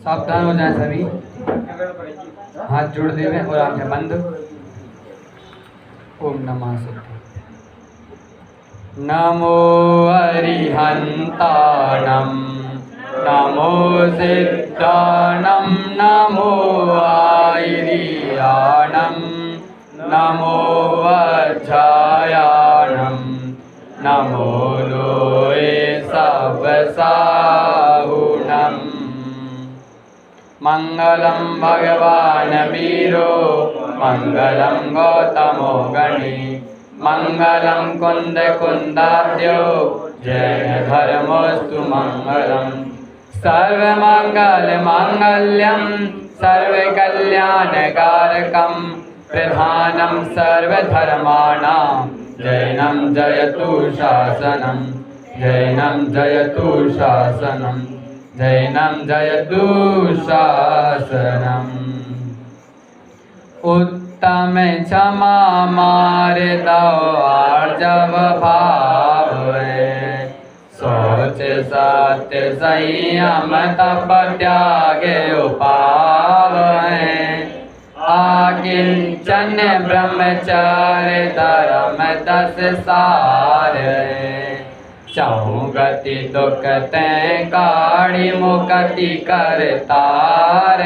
सावधान हो जाए सभी, हाथ जोड़ देवे और आंखें बंद। ओम नमः शिवाय। नमो अरिहंताणं नमो सिद्धाणं नमो आयर्याणं नमो वज्रायाणं नमो लोये सवसाहुणम्। मंगलम भगवान वीरो मंगलम गौतमो गणी मंगलम कुंद कुंदाद्यो जैन धर्मोस्तु मंगलम। सर्वमंगल मांगल्यम सर्वकल्याणकारकम प्रधानम सर्वधर्माणां जैनं जयतु शासनम जैनं जयतु शासनम जैनं जयतु शासनम। उत्तम क्षमा मार्दव आर्जव भाव सोच सत्य संयम तप त्याग उपाव आकिंचन ब्रह्मचर्य धर्म 10 सार चहु गति दुख तै काढ़ी मुक्ति करतार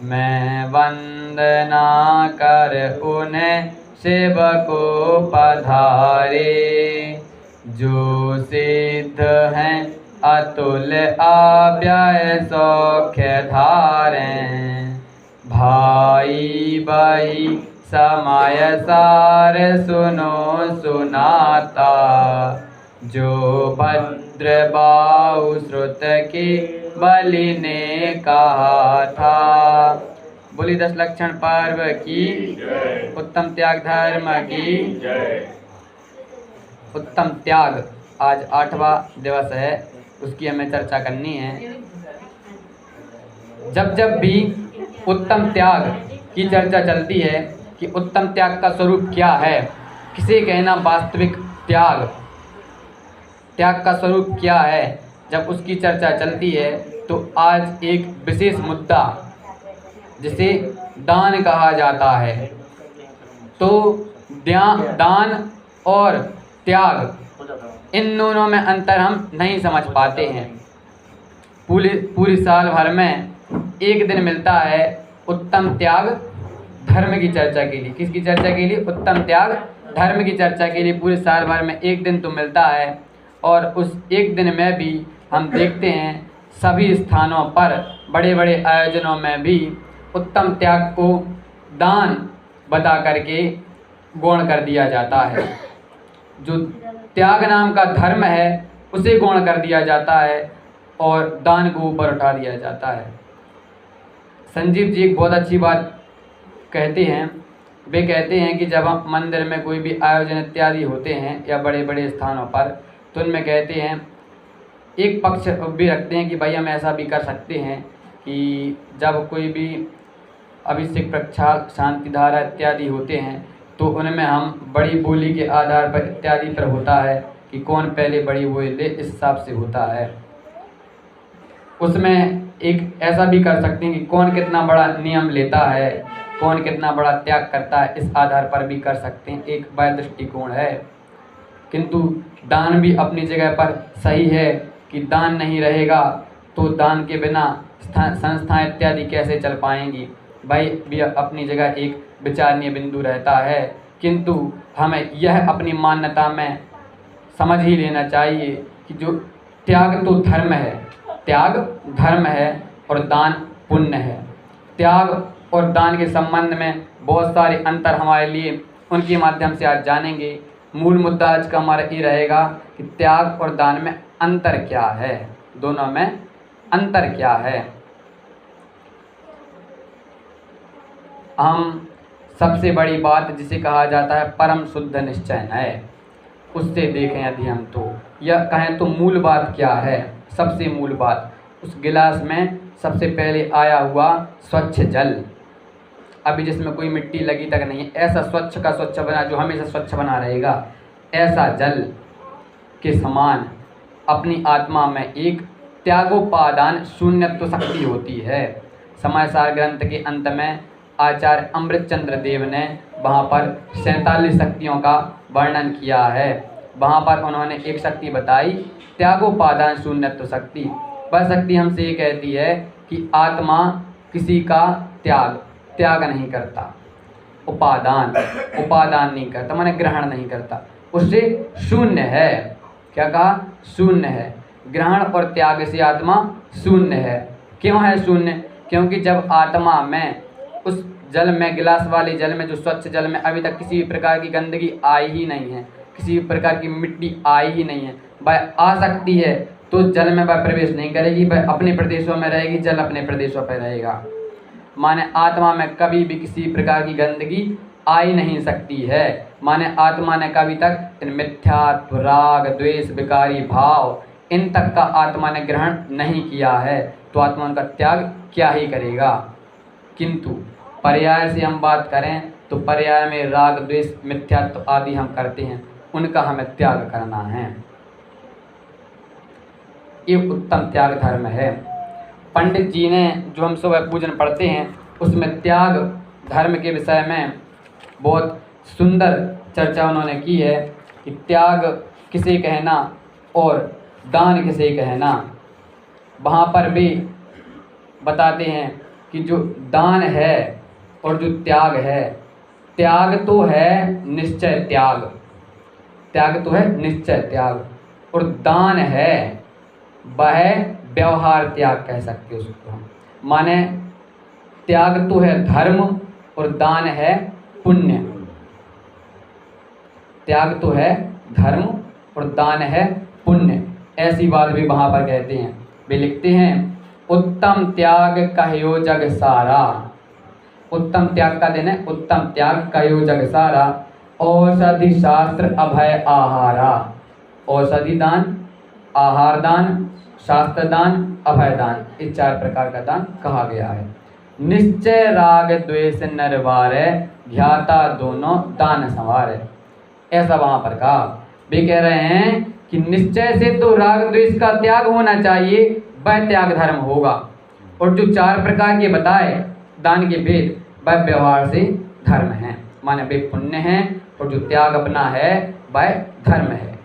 मैं वंदना कर उन्हें शिव को पधारे जो सिद्ध हैं अतुल्य अव्यय सौख्य धारें। भाई भाई समय सार सुनो सुनाता जो भद्र बाहु श्रुत की बलि ने कहा था। बोली 10 लक्षण पर्व की उत्तम त्याग धर्म की उत्तम त्याग। आज 8वां दिवस है, उसकी हमें चर्चा करनी है। जब जब भी उत्तम त्याग की चर्चा चलती है कि उत्तम त्याग का स्वरूप क्या है, किसे कहना वास्तविक त्याग, त्याग का स्वरूप क्या है, जब उसकी चर्चा चलती है तो आज एक विशेष मुद्दा जिसे दान कहा जाता है, तो दान और त्याग इन दोनों में अंतर हम नहीं समझ पाते हैं। पूरी साल भर में एक दिन मिलता है उत्तम त्याग धर्म की चर्चा के लिए। किसकी चर्चा के लिए? उत्तम त्याग धर्म की चर्चा के लिए पूरे साल भर में एक दिन तो मिलता है। और उस एक दिन में भी हम देखते हैं सभी स्थानों पर बड़े बड़े आयोजनों में भी उत्तम त्याग को दान बता करके गौण कर दिया जाता है। जो त्याग नाम का धर्म है उसे गौण कर दिया जाता है और दान को ऊपर उठा दिया जाता है। संजीव जी एक बहुत अच्छी बात कहते हैं। वे कहते हैं कि जब हम मंदिर में कोई भी आयोजन इत्यादि होते हैं या बड़े बड़े स्थानों पर, तो उनमें कहते हैं, एक पक्ष भी रखते हैं कि भाई हम ऐसा भी कर सकते हैं कि जब कोई भी अभिषेक प्रक्षाल शांति धारा इत्यादि होते हैं तो उनमें हम बड़ी बोली के आधार पर इत्यादि पर होता है कि कौन पहले बड़ी बोली ले, इस हिसाब से होता है। उसमें एक ऐसा भी कर सकते हैं कि कौन कितना बड़ा नियम लेता है, कौन कितना बड़ा त्याग करता है, इस आधार पर भी कर सकते हैं। एक वह दृष्टिकोण है। किंतु दान भी अपनी जगह पर सही है कि दान नहीं रहेगा तो दान के बिना संस्थाएं इत्यादि कैसे चल पाएंगी। भाई भी अपनी जगह एक विचारणीय बिंदु रहता है, किंतु हमें यह अपनी मान्यता में समझ ही लेना चाहिए कि जो त्याग तो धर्म है, त्याग धर्म है और दान पुण्य है। त्याग और दान के संबंध में बहुत सारे अंतर हमारे लिए उनके माध्यम से आज जानेंगे। मूल मुद्दा आज का हमारा ये रहेगा कि त्याग और दान में अंतर क्या है, दोनों में अंतर क्या है। हम सबसे बड़ी बात जिसे कहा जाता है परम शुद्ध निश्चय है, उससे देखें यदि हम तो यह कहें तो मूल बात क्या है। सबसे मूल बात, उस गिलास में सबसे पहले आया हुआ स्वच्छ जल, अभी जिसमें कोई मिट्टी लगी तक नहीं है, ऐसा स्वच्छ का स्वच्छ बना जो हमेशा स्वच्छ बना रहेगा, ऐसा जल के समान अपनी आत्मा में एक त्यागोपादान शून्यत्व शक्ति होती है। समाचार ग्रंथ के अंत में आचार्य अमृतचंद्र देव ने वहाँ पर 47 शक्तियों का वर्णन किया है। वहाँ पर उन्होंने एक शक्ति बताई, त्यागोपादान शून्यत्व शक्ति। वह शक्ति हमसे ये कहती है कि आत्मा किसी का त्याग नहीं करता, उपादान नहीं करता, माने ग्रहण नहीं करता, उससे शून्य है। क्या कहा? शून्य है। ग्रहण और त्याग से आत्मा शून्य है। क्यों है शून्य? क्योंकि जब आत्मा में उस जल में, गिलास वाले जल में, जो स्वच्छ जल में अभी तक किसी भी प्रकार की गंदगी आई ही नहीं है, किसी भी प्रकार की मिट्टी आई ही नहीं है, वह आ सकती है तो जल में वह प्रवेश नहीं करेगी, वह अपने प्रदेशों में रहेगी, जल अपने प्रदेशों पर रहेगा। माने आत्मा में कभी भी किसी प्रकार की गंदगी आ ही नहीं सकती है। माने आत्मा ने कभी तक मिथ्यात्व, राग, द्वेष, विकारी भाव, इन तक का आत्मा ने ग्रहण नहीं किया है, तो आत्मा उनका त्याग क्या ही करेगा। किंतु पर्याय से हम बात करें तो पर्याय में राग, द्वेष, मिथ्यात्व आदि हम करते हैं, उनका हमें त्याग करना है। ये उत्तम त्याग धर्म है। पंडित जी ने जो हम सुबह पूजन पढ़ते हैं उसमें त्याग धर्म के विषय में बहुत सुंदर चर्चा उन्होंने की है कि त्याग किसे कहना और दान किसे कहना। वहाँ पर भी बताते हैं कि जो दान है और जो त्याग है, त्याग तो है निश्चय त्याग, और दान है वह व्यवहार त्याग कह सकते हो उसको हम। माने त्याग तो है धर्म और दान है पुण्य। त्याग तो है धर्म और दान है पुण्य, ऐसी बात भी वहाँ पर कहते हैं। वे लिखते हैं, उत्तम त्याग कह्यो जग सारा। उत्तम त्याग का दिन है, उत्तम त्याग कह्यो जग सारा। औषधि शास्त्र अभय आहारा। औषधि दान, आहार दान, शास्त्र दान, अभय दान, इस 4 प्रकार का दान कहा गया है। निश्चय राग द्वेष नरवारे, ध्याता दोनों दान संवारे। ऐसा वहाँ पर कहा। वे कह रहे हैं कि निश्चय से तो राग द्वेष का त्याग होना चाहिए, वह त्याग धर्म होगा, और जो 4 प्रकार के बताए दान के भेद, वह व्यवहार से धर्म है, माने वे पुण्य हैं, और जो त्याग अपना है वह धर्म है।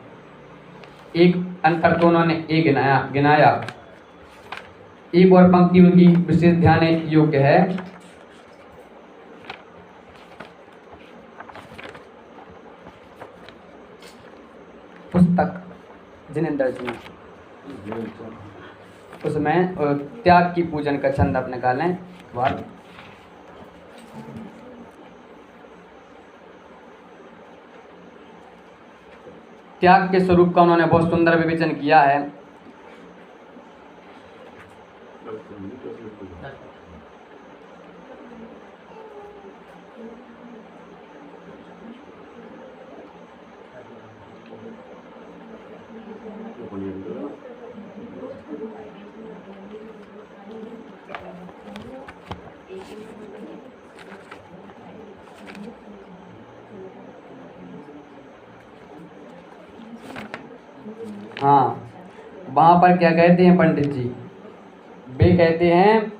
एक अंतर तो उन्होंने एक गिनाया। एक और पंक्ति उनकी विशेष ध्यान योग्य है। पुस्तक जिनेंद्र जी, उसमें त्याग की पूजन का छंद आप निकालें। त्याग के स्वरूप का उन्होंने बहुत सुंदर विवेचन किया है। हाँ, वहाँ पर क्या कहते हैं पंडित जी? वे कहते हैं,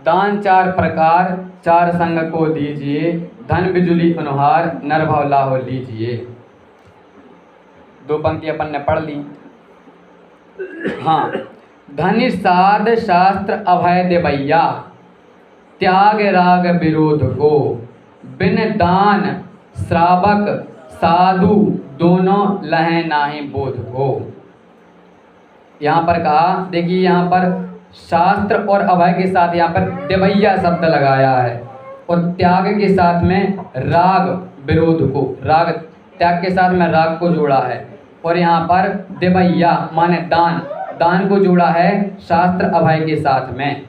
दान 4 प्रकार 4 संग को दीजिए, धन बिजुली अनुहार नर भाव लाहो लीजिए। 2 पंक्ति अपन ने पढ़ ली। हाँ, धनि साध शास्त्र अभय देवैया, त्याग राग विरोध को, बिन दान श्रावक साधु दोनों लहे नाही बोध को। यहाँ पर कहा, देखिए यहाँ पर शास्त्र और अभय के साथ यहाँ पर देवैया शब्द लगाया है, और त्याग के साथ में राग विरोध को, राग त्याग के साथ में राग को जोड़ा है, और यहाँ पर देवैया माने दान को जोड़ा है शास्त्र अभय के साथ में।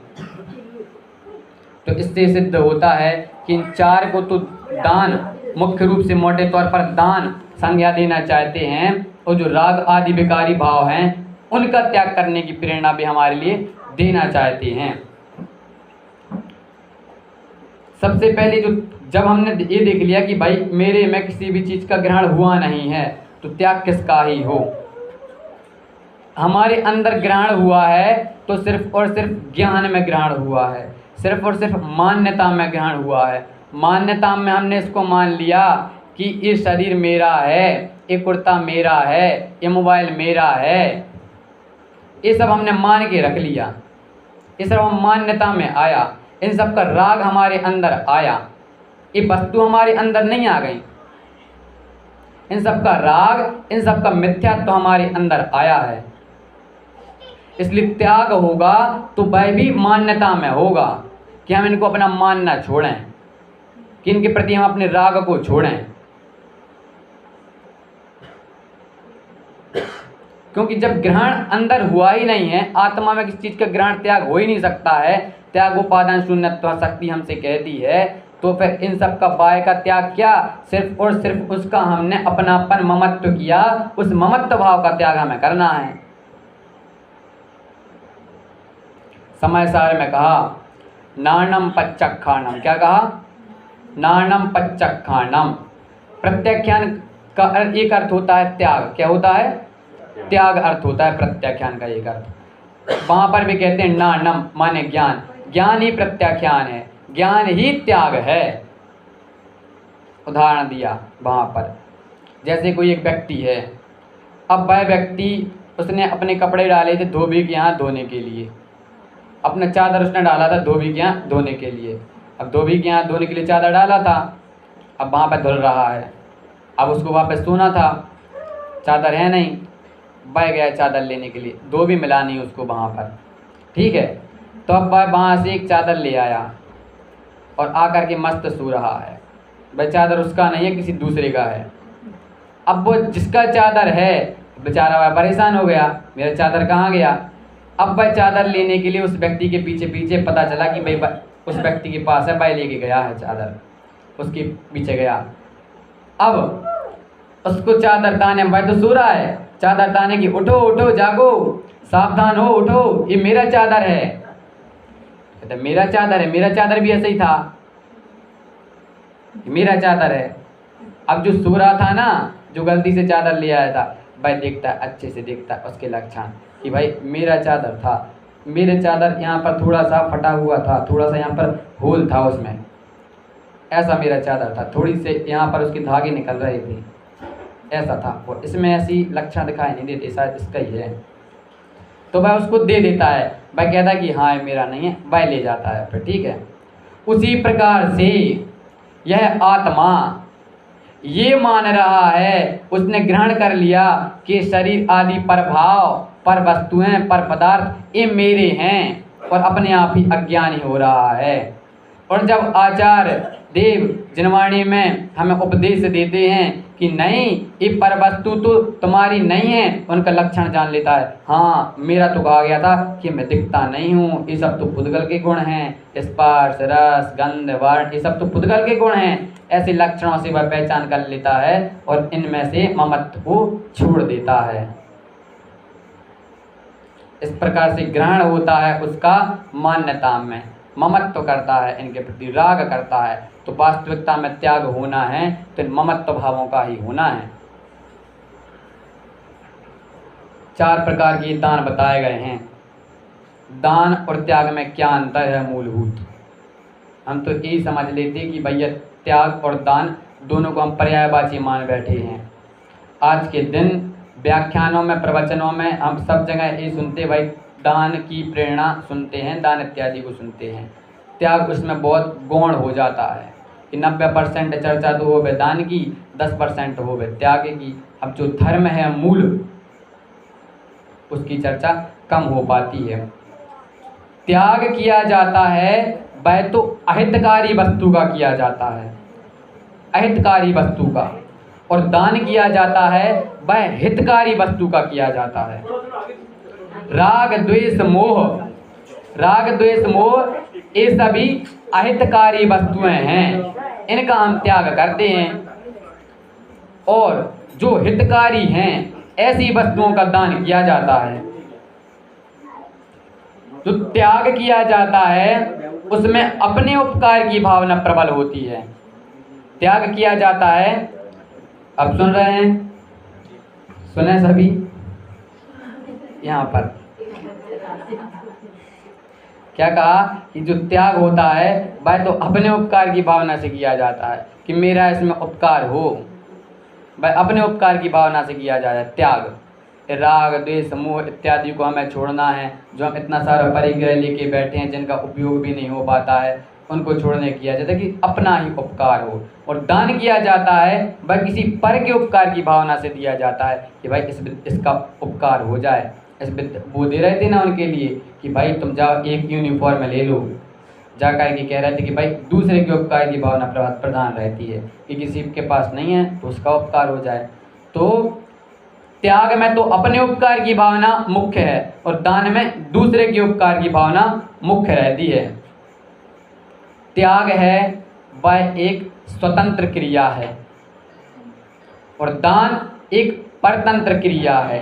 तो इससे सिद्ध होता है कि इन 4 को तो दान मुख्य रूप से मोटे तौर पर दान संज्ञा देना चाहते हैं, और जो राग आदि विकारी भाव हैं उनका त्याग करने की प्रेरणा भी हमारे लिए देना चाहते हैं। सबसे पहले जब हमने ये देख लिया कि भाई मेरे में किसी भी चीज़ का ग्रहण हुआ नहीं है, तो त्याग किसका ही हो। हमारे अंदर ग्रहण हुआ है तो सिर्फ और सिर्फ ज्ञान में ग्रहण हुआ है, सिर्फ और सिर्फ मान्यता में ग्रहण हुआ है। मान्यता में हमने इसको मान लिया कि ये शरीर मेरा है, ये कुर्ता मेरा है, ये मोबाइल मेरा है, ये सब हमने मान के रख लिया। ये सब हम मान्यता में आया, इन सब का राग हमारे अंदर आया, ये वस्तु हमारे अंदर नहीं आ गई, इन सब का राग, इन सब का मिथ्यात्व हमारे अंदर आया है। इसलिए त्याग होगा तो वह भी मान्यता में होगा कि हम इनको अपना मानना छोड़ें, कि इनके प्रति हम अपने राग को छोड़ें। क्योंकि जब ग्रहण अंदर हुआ ही नहीं है, आत्मा में किसी चीज़ का ग्रहण त्याग हो ही नहीं सकता है, त्याग उपादान शून्यत्व शक्ति हमसे कहती है, तो फिर इन सब का बाय का त्याग क्या, सिर्फ और सिर्फ उसका हमने अपनापन ममत्व किया, उस ममत्व भाव का त्याग हमें करना है। समय सार में कहा नानम पच्चक्खानम, क्या कहा, नानम पच्चक्खानम। प्रत्याख्यान का एक अर्थ होता है त्याग, क्या होता है, त्याग अर्थ होता है प्रत्याख्यान का एक अर्थ। वहाँ पर भी कहते हैं नानम माने ज्ञान, ज्ञान ही प्रत्याख्यान है, ज्ञान ही त्याग है। उदाहरण दिया वहाँ पर, जैसे कोई एक व्यक्ति है, अब वह व्यक्ति उसने अपने कपड़े डाले थे धोबी के यहाँ धोने के लिए, अपना चादर उसने डाला था धोबी के यहाँ धोने के लिए। अब धोबी के यहाँ धोने के लिए चादर डाला था, अब वहाँ पर धुल रहा है, अब उसको वापस सोना था, चादर है नहीं, बह गया चादर लेने के लिए, धोबी मिला नहीं उसको वहाँ पर, ठीक है। तो अब वह वहाँ से एक चादर ले आया और आकर के मस्त सो रहा है। वह चादर उसका नहीं है, किसी दूसरे का है। अब वो जिसका चादर है बेचारा वह परेशान हो गया, मेरा चादर कहाँ गया। अब वह चादर लेने के लिए उस व्यक्ति के पीछे पीछे, पता चला कि भाई उस व्यक्ति के पास है, वह लेके गया है चादर, उसके पीछे गया। अब उसको चादर ताने, वह तो सो रहा है, चादर ताने की, उठो उठो जागो, सावधान हो, उठो, ये मेरा चादर है। कहता मेरा चादर है, मेरा चादर भी ऐसे ही था, मेरा चादर है। अब जो सो रहा था ना, जो गलती से चादर ले आया था, भाई देखता है, अच्छे से देखता है उसके लक्षण कि भाई मेरा चादर था, मेरे चादर यहाँ पर थोड़ा सा फटा हुआ था, थोड़ा सा यहाँ पर होल था उसमें, ऐसा मेरा चादर था, थोड़ी से यहाँ पर उसके धागे निकल रहे थे, ऐसा था। और इसमें ऐसी लक्षण दिखाई नहीं देते, शायद इसका ही है। तो वह उसको दे देता है, वह कहता है कि हाँ ये मेरा नहीं है, वह ले जाता है फिर, ठीक है। उसी प्रकार से यह आत्मा ये मान रहा है, उसने ग्रहण कर लिया कि शरीर आदि परभाव, पर वस्तुएं, पर पदार्थ ये मेरे हैं, और अपने आप ही अज्ञानी हो रहा है। और जब आचार्य देव जिनवाणी में हमें उपदेश देते हैं कि नहीं ये पर वस्तु तो तुम्हारी नहीं है, उनका लक्षण जान लेता है, हाँ मेरा तो कहा गया था कि मैं दिखता नहीं हूँ, ये सब तो पुद्गल के गुण हैं, स्पर्श रस गंध वर्ण ये सब तो पुद्गल के गुण हैं। ऐसे लक्षणों से वह पहचान कर लेता है और इनमें से ममत्व को छोड़ देता है। इस प्रकार से ग्रहण होता है उसका मान्यता में, ममत्व करता है, इनके प्रति राग करता है। तो वास्तविकता में त्याग होना है तो इन ममत्व भावों का ही होना है। 4 प्रकार के दान बताए गए हैं। दान और त्याग में क्या अंतर है मूलभूत, हम तो यही समझ लेते कि भैया त्याग और दान दोनों को हम पर्यायवाची मान बैठे हैं। आज के दिन व्याख्यानों में, प्रवचनों में हम सब जगह यही सुनते, भाई दान की प्रेरणा सुनते हैं, दान इत्यादि को सुनते हैं। त्याग उसमें बहुत गौण हो जाता है कि 90% चर्चा तो हो गए दान की, 10% हो गए त्याग की। अब जो धर्म है मूल, उसकी चर्चा कम हो पाती है। त्याग किया जाता है वह तो अहितकारी वस्तु का किया जाता है, अहितकारी वस्तु का, और दान किया जाता है वह हितकारी वस्तु का किया जाता है। राग द्वेष मोह, राग द्वेष मोह ये सभी अहितकारी वस्तुएं हैं, इनका हम त्याग करते हैं। और जो हितकारी हैं ऐसी वस्तुओं का दान किया जाता है। जो त्याग किया जाता है उसमें अपने उपकार की भावना प्रबल होती है। त्याग किया जाता है, अब सुन रहे हैं, सुने सभी, यहाँ पर क्या कहा कि जो त्याग होता है वह तो अपने उपकार की भावना से किया जाता है कि मेरा इसमें उपकार हो, वह अपने उपकार की भावना से किया जाता है त्याग। राग द्वेष मोह इत्यादि को हमें छोड़ना है, जो हम इतना सारा परिग्रह लेके बैठे हैं जिनका उपयोग भी नहीं हो पाता है, उनको छोड़ने किया जाता है कि अपना ही उपकार हो। और दान किया जाता है वह किसी पर के उपकार की भावना से दिया जाता है कि भाई इसका उपकार हो जाए। वो दे रहे थे ना उनके लिए कि भाई तुम जाओ एक यूनिफॉर्म ले लो, जा कर के कह रहे थे कि भाई दूसरे के उपकार की भावना प्रधान रहती है कि किसी के पास नहीं है तो उसका उपकार हो जाए। तो त्याग में तो अपने उपकार की भावना मुख्य है और दान में दूसरे के उपकार की भावना मुख्य रहती है। त्याग है वह एक स्वतंत्र क्रिया है और दान एक परतंत्र क्रिया है।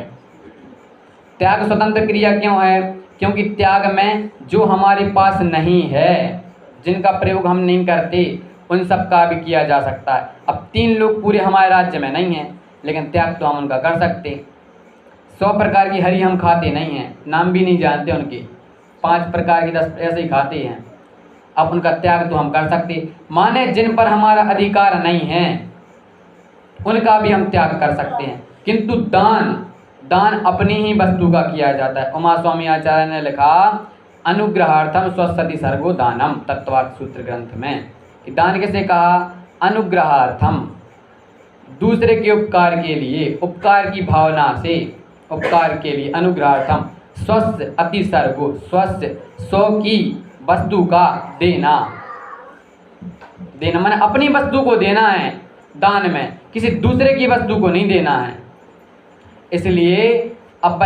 त्याग स्वतंत्र क्रिया क्यों है? क्योंकि त्याग में जो हमारे पास नहीं है, जिनका प्रयोग हम नहीं करते, उन सब का भी किया जा सकता है। अब 3 लोग पूरे हमारे राज्य में नहीं हैं, लेकिन त्याग तो हम उनका कर सकते। 100 प्रकार की हरी हम खाते नहीं हैं, नाम भी नहीं जानते उनके, 5 प्रकार की 10 ऐसे ही खाते हैं। अब उनका त्याग तो हम कर सकते। माने जिन पर हमारा अधिकार नहीं है उनका भी हम त्याग कर सकते हैं, किंतु दान अपनी ही वस्तु का किया जाता है। उमा स्वामी आचार्य ने लिखा अनुग्रहार्थम स्वसति सर्गो दानम तत्वार्थ सूत्र ग्रंथ में कि दान किसे कहा? अनुग्रहार्थम, दूसरे के उपकार के लिए, उपकार की भावना से, उपकार के लिए अनुग्रहार्थम स्वस्य अति सर्गो, स्वस्य स्व की वस्तु का देना माने अपनी वस्तु को देना है दान में, किसी दूसरे की वस्तु को नहीं देना है। इसलिए अब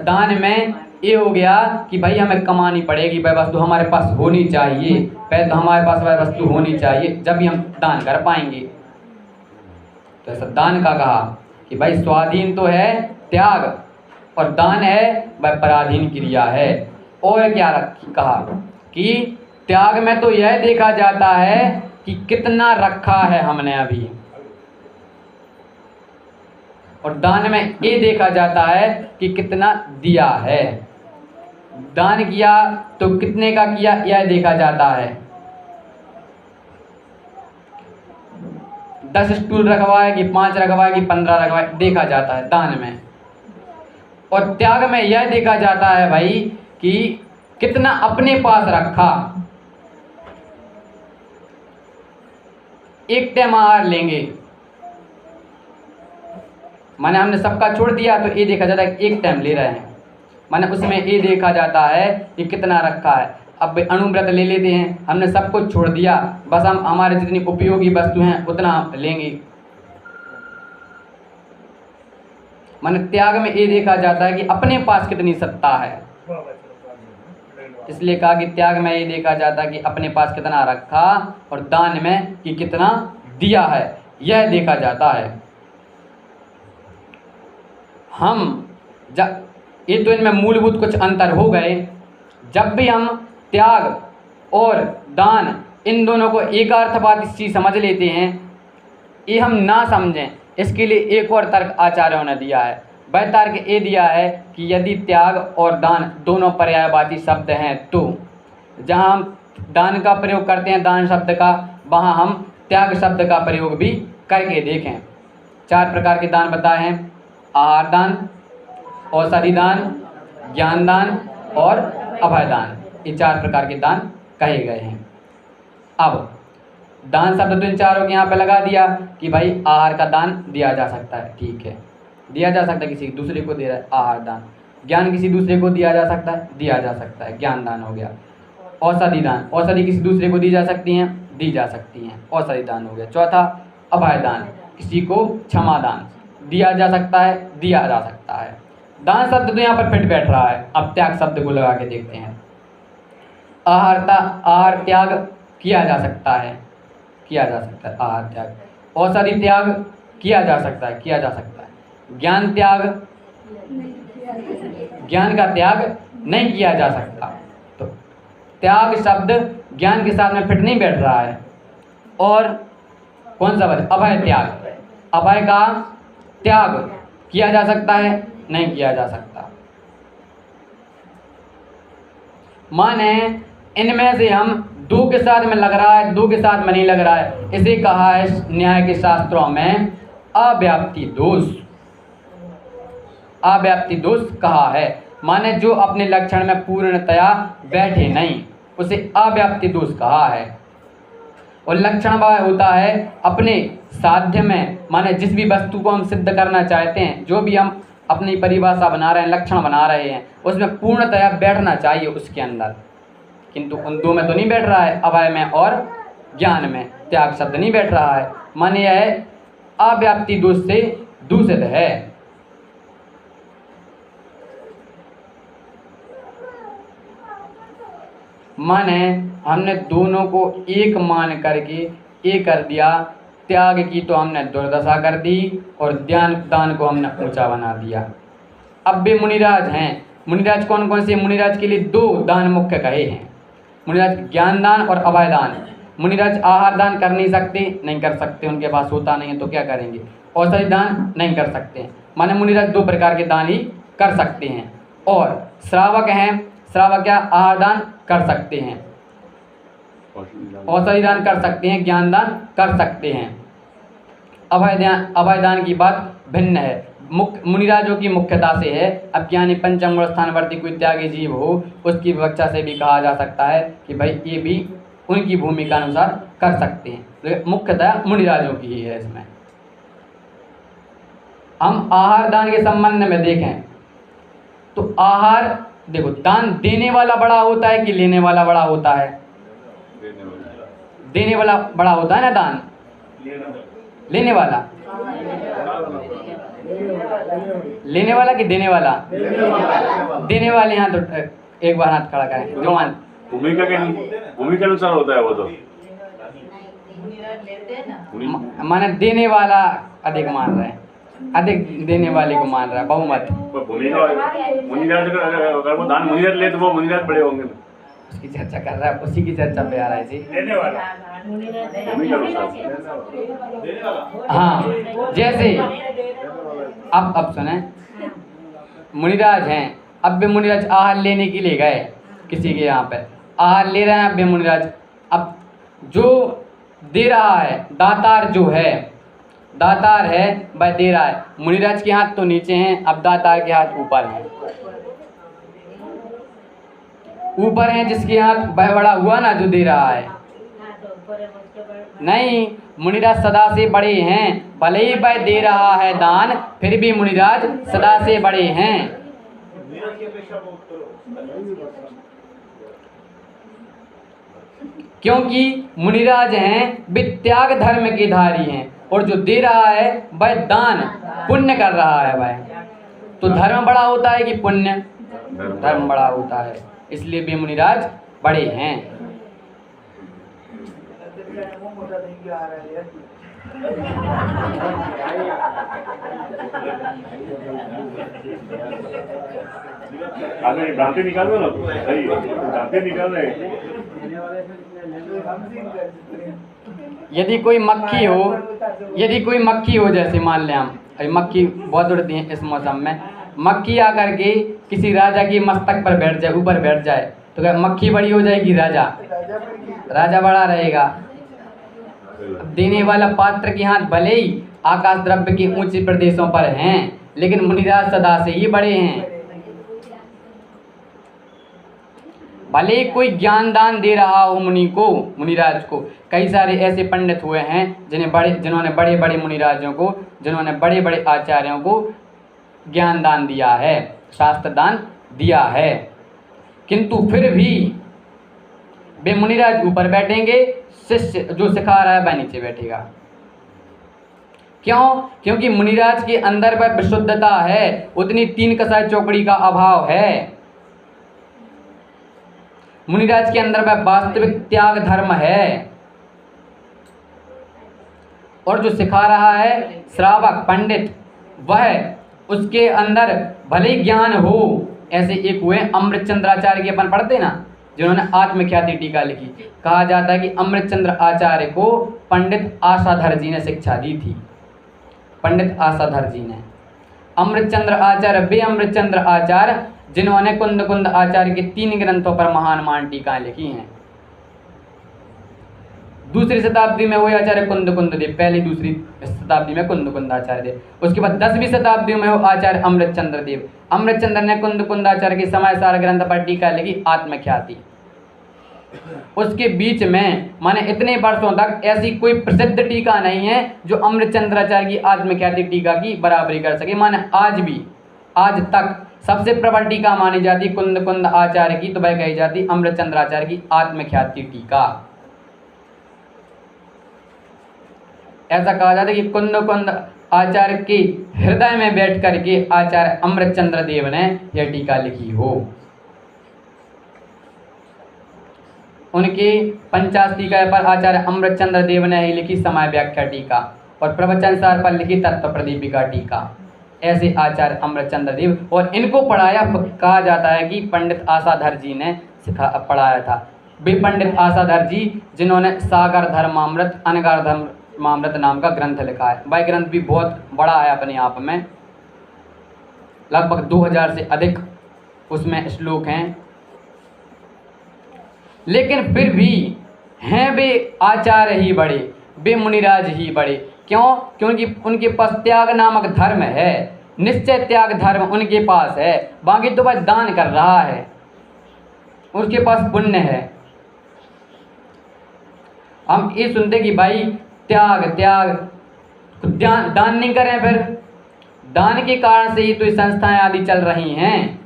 दान में ये हो गया कि भाई हमें कमानी पड़ेगी, वह वस्तु हमारे पास होनी चाहिए, पहले तो हमारे पास वह वस्तु होनी चाहिए जब भी हम दान कर पाएंगे। तो ऐसा दान का कहा कि भाई स्वाधीन तो है त्याग और दान है वह पराधीन क्रिया है। और क्या कहा कि त्याग में तो यह देखा जाता है कि कितना रखा है हमने अभी, और दान में ये देखा जाता है कि कितना दिया है। दान किया तो कितने का किया यह देखा जाता है। 10 स्टूल रखवाए कि 5 रखवाए कि 15 रखवाए देखा जाता है दान में। और त्याग में यह देखा जाता है भाई कि कितना अपने पास रखा। एक टाइम आहार लेंगे, माने हमने सबका छोड़ दिया तो ये देखा जाता है कि एक टाइम ले रहे हैं, माने उसमें ये देखा जाता है कि कितना रखा है। अब अणुव्रत ले लेते हैं, हमने सब कुछ छोड़ दिया, बस हम हमारे जितनी उपयोगी वस्तु हैं उतना हम लेंगे। माने त्याग में ये देखा जाता है कि अपने पास कितनी सत्ता है, इसलिए कहा कि त्याग में ये देखा जाता है कि अपने पास कितना रखा, और दान में कि कितना दिया है यह देखा जाता है। ये तो इनमें मूलभूत कुछ अंतर हो गए। जब भी हम त्याग और दान इन दोनों को एक अर्थवादी समझ लेते हैं, ये हम ना समझें, इसके लिए एक और तर्क आचार्यों ने दिया है। वह तर्क ये दिया है कि यदि त्याग और दान दोनों पर्यायवाची शब्द हैं तो जहाँ हम दान का प्रयोग करते हैं दान शब्द का, वहाँ हम त्याग शब्द का प्रयोग भी करके देखें। 4 प्रकार के दान बताए हैं: आहार दान, औषधि दान, ज्ञान दान और अभय दान। ये 4 प्रकार के दान कहे गए हैं। अब दान शब्द तो इन चारों के यहाँ पे लगा दिया कि भाई आहार का दान दिया जा सकता है, ठीक है, दिया जा सकता है, किसी दूसरे को दे रहा है आहार दान। ज्ञान किसी दूसरे को दिया जा सकता है, दिया जा सकता है, ज्ञान दान हो गया। औषधि दान, औषधि किसी दूसरे को दी जा सकती हैं, दी जा सकती हैं, औषधि दान हो गया। चौथा अभय दान, किसी को क्षमा दान दिया जा सकता है, दिया जा सकता है। दान शब्द तो यहाँ पर फिट बैठ रहा है। अब त्याग शब्द को लगा के देखते हैं। आहार त्याग किया जा सकता है, किया जा सकता है आहार त्याग। औषधि त्याग किया जा सकता है, किया जा सकता है। ज्ञान त्याग, ज्ञान का त्याग नहीं किया जा सकता। तो त्याग शब्द ज्ञान के साथ में फिट नहीं बैठ रहा है। और कौन सा बात? अभय त्याग, अभय का त्याग किया जा सकता है, नहीं किया जा सकता। माने इनमें से हम दो के साथ में लग रहा है, दो के साथ में नहीं लग रहा है, इसे कहा है न्याय के शास्त्रों में अव्याप्ति दोष। अव्याप्ति दोष कहा है, माने जो अपने लक्षण में पूर्णतया बैठे नहीं, उसे अव्याप्ति दोष कहा है। और लक्षण वह होता है अपने साध्य में, माने जिस भी वस्तु को हम सिद्ध करना चाहते हैं, जो भी हम अपनी परिभाषा बना रहे हैं, लक्षण बना रहे हैं, उसमें पूर्णतया बैठना चाहिए उसके अंदर। किंतु उन दो में तो नहीं बैठ रहा है, अभय में और ज्ञान में त्याग शब्द नहीं बैठ रहा है, माने यह अव्याप्ति दोष से दूषित है। माने हमने दोनों को एक मान करके एक कर दिया, त्याग की तो हमने दुर्दशा कर दी और दान को हमने ऊंचा बना दिया। अब भी मुनिराज हैं, मुनिराज कौन कौन से? मुनिराज के लिए दो दान मुख्य कहे हैं, मुनिराज ज्ञान दान और अभय दान। मुनिराज आहार दान कर नहीं सकते, नहीं कर सकते, उनके पास होता नहीं है तो क्या करेंगे। औषधि दान नहीं कर सकते, माने मुनिराज दो प्रकार के दान ही कर सकते हैं। और श्रावक हैं, श्रावक क्या आहार दान कर सकते हैं, औषधि दान कर सकते हैं, ज्ञान दान कर सकते हैं। अभय दान की बात भिन्न है, मुनिराजों की मुख्यता से है। अज्ञानी पंचम गुण स्थानवर्ती कोई त्यागी जीव हो, उसकी विवक्षा से भी कहा जा सकता है कि भाई ये भी उनकी भूमिका अनुसार कर सकते हैं, तो मुख्यतः मुनिराजों की ही है। इसमें हम आहार दान के संबंध में देखें तो आहार देखो, दान देने वाला बड़ा होता है कि लेने वाला बड़ा होता है? देने वाला बड़ा होता है ना दान, लेने वाला, लेने वाला कि देने वाला? देने वाले यहाँ तो एक बार हाथ खड़ा करें जो मान भूमिका के अनुसार होता है वो तो, माने देने वाला अधिक मान रहे हैं, अधिक देने वाले को मान रहा है बहुमत। मुनिराज अगर वो दान मुनिराज ले तो वो मुनिराज बड़े होंगे, उसकी चर्चा कर रहा है, उसी की चर्चा पे आ रहा है जी। देने वाला हाँ, जैसे अब सुने, मुनिराज हैं, अब भी मुनिराज आहार लेने के लिए गए किसी के यहाँ पे, आहार ले रहे हैं अब भी मुनिराज। अब जो दे रहा है दातार जो है, दातार है वह दे रहा है, मुनिराज के हाथ तो नीचे हैं, अब दातार के हाथ ऊपर हैं, ऊपर हैं जिसके हाथ वह बड़ा हुआ ना जो दे रहा है। नहीं, मुनिराज सदा से बड़े हैं, भले ही वह दे रहा है दान, फिर भी मुनिराज सदा से बड़े हैं। क्योंकि मुनिराज हैं वे त्याग धर्म के धारी हैं, और जो दे रहा है वह दान पुण्य कर रहा है वह, तो धर्म बड़ा होता है कि पुण्य? धर्म बड़ा होता है, इसलिए वे मुनिराज बड़े हैं। आगे भ्रांति निकाल दो ना, सही भ्रांति निकाल रहे। यदि कोई मक्खी हो, जैसे मान लें हम, मक्खी बहुत उड़ती हैं इस मौसम में, मक्खी आकर के किसी राजा की मस्तक पर बैठ जाए, ऊपर बैठ जाए, तो क्या मक्खी बड़ी हो जाएगी? राजा बड़ा रहेगा। देने वाला पात्र के हाथ भले ही आकाश द्रव्य के ऊंचे प्रदेशों पर हैं, लेकिन मुनिराज सदा से ही बड़े हैं। भले ही कोई ज्ञान दान दे रहा हो मुनिराज को, कई सारे ऐसे पंडित हुए हैं जिन्होंने बड़े बड़े मुनिराजों को, जिन्होंने बड़े बड़े आचार्यों को ज्ञान दान दिया है, शास्त्र दान दिया है, किंतु फिर भी वे मुनिराज ऊपर बैठेंगे, शिष्य जो सिखा रहा है वह नीचे बैठेगा। क्यों? क्योंकि मुनिराज के अंदर वह विशुद्धता है, उतनी तीन कसाई चौकड़ी का अभाव है। मुनिराज के अंदर वह वास्तविक त्याग धर्म है, और जो सिखा रहा है श्रावक पंडित, वह उसके अंदर भले ज्ञान हो। ऐसे एक हुए अमृतचंद्र आचार्य की, अपन पढ़ते ना, जिन्होंने आत्मख्याति टीका लिखी। कहा जाता है कि अमृतचंद्र आचार्य को पंडित आशाधर जी ने शिक्षा दी थी। पंडित आशाधर जी ने, अमृतचंद्र आचार्य, वे अमृतचंद्र आचार्य जिन्होंने कुंद कुंद आचार्य के 3 ग्रंथों पर महान महान टीकाएं लिखी हैं। दूसरी शताब्दी में वही आचार्य कुंद कुंद देव, पहली दूसरी शताब्दी में कुंद कुंद आचार्य देव। उसके बाद 10वीं शताब्दी में वो आचार्य अमृतचंद्र देव। अमृतचंद्र ने कुंद कुंद आचार्य की समय सार ग्रंथ पर टीका लिखी आत्मख्याति। उसके बीच में माने इतने वर्षों तक ऐसी कोई प्रसिद्ध टीका नहीं है जो अमृतचंद्राचार्य की आत्मख्याति टीका की बराबरी कर सके। माने आज तक सबसे प्रबल टीका मानी जाती कुंद कुंद आचार्य की, तो वह कही जाती अमृतचंद्राचार्य की आत्मख्याति टीका। ऐसा कहा जाता है कि कुंद कुंद आचार्य के हृदय में बैठ करके आचार्य अमृतचंद्र देव ने यह टीका लिखी हो। उनके 50 टीका पर आचार्य अमृतचंद्र देव ने ही लिखी समय व्याख्या टीका और प्रवचन सार पर लिखी तत्व प्रदीपिका टीका। ऐसे आचार्य अमृतचंद्र देव, और इनको पढ़ाया, कहा जाता है कि पंडित आसाधर जी ने पढ़ाया था। वे पंडित आसाधर जी जिन्होंने सागर धर्मामृत अनगार धर्मामृत नाम का ग्रंथ लिखा है। वह ग्रंथ भी बहुत बड़ा है अपने आप में, लगभग 2000 से अधिक उसमें श्लोक हैं। लेकिन फिर भी हैं वे आचार्य ही बड़े, वे मुनिराज ही बड़े। क्यों? क्योंकि उनके पास त्याग नामक धर्म है, निश्चय त्याग धर्म उनके पास है। बाकी तो बस दान कर रहा है, उसके पास पुण्य है। हम ये सुनते कि भाई त्याग दान नहीं करें, फिर दान के कारण से ही तो संस्थाएं आदि चल रही हैं।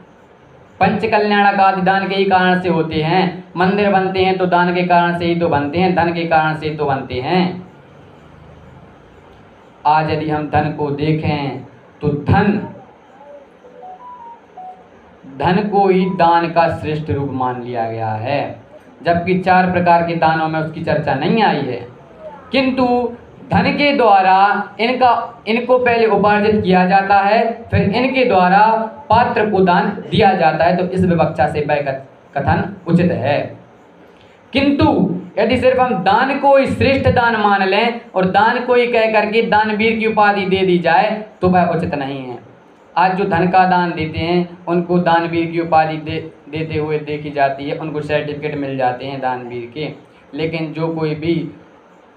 पंच कल्याणक आदि दान के ही कारण से होते हैं। मंदिर बनते हैं तो दान के कारण से ही तो बनते हैं, धन के कारण से ही तो बनते हैं। आज यदि हम धन को देखें तो धन को ही दान का श्रेष्ठ रूप मान लिया गया है, जबकि 4 प्रकार के दानों में उसकी चर्चा नहीं आई है। किंतु धन के द्वारा इनको पहले उपार्जित किया जाता है, फिर इनके द्वारा पात्र को दान दिया जाता है, तो इस विवक्षा से वह कथन उचित है। किंतु यदि सिर्फ हम दान को ही श्रेष्ठ दान मान लें और दान को ही कह करके दानवीर की उपाधि दे दी जाए तो वह उचित नहीं है। आज जो धन का दान देते हैं उनको दानवीर की उपाधि देते हुए देखी जाती है, उनको सर्टिफिकेट मिल जाते हैं दानवीर के। लेकिन जो कोई भी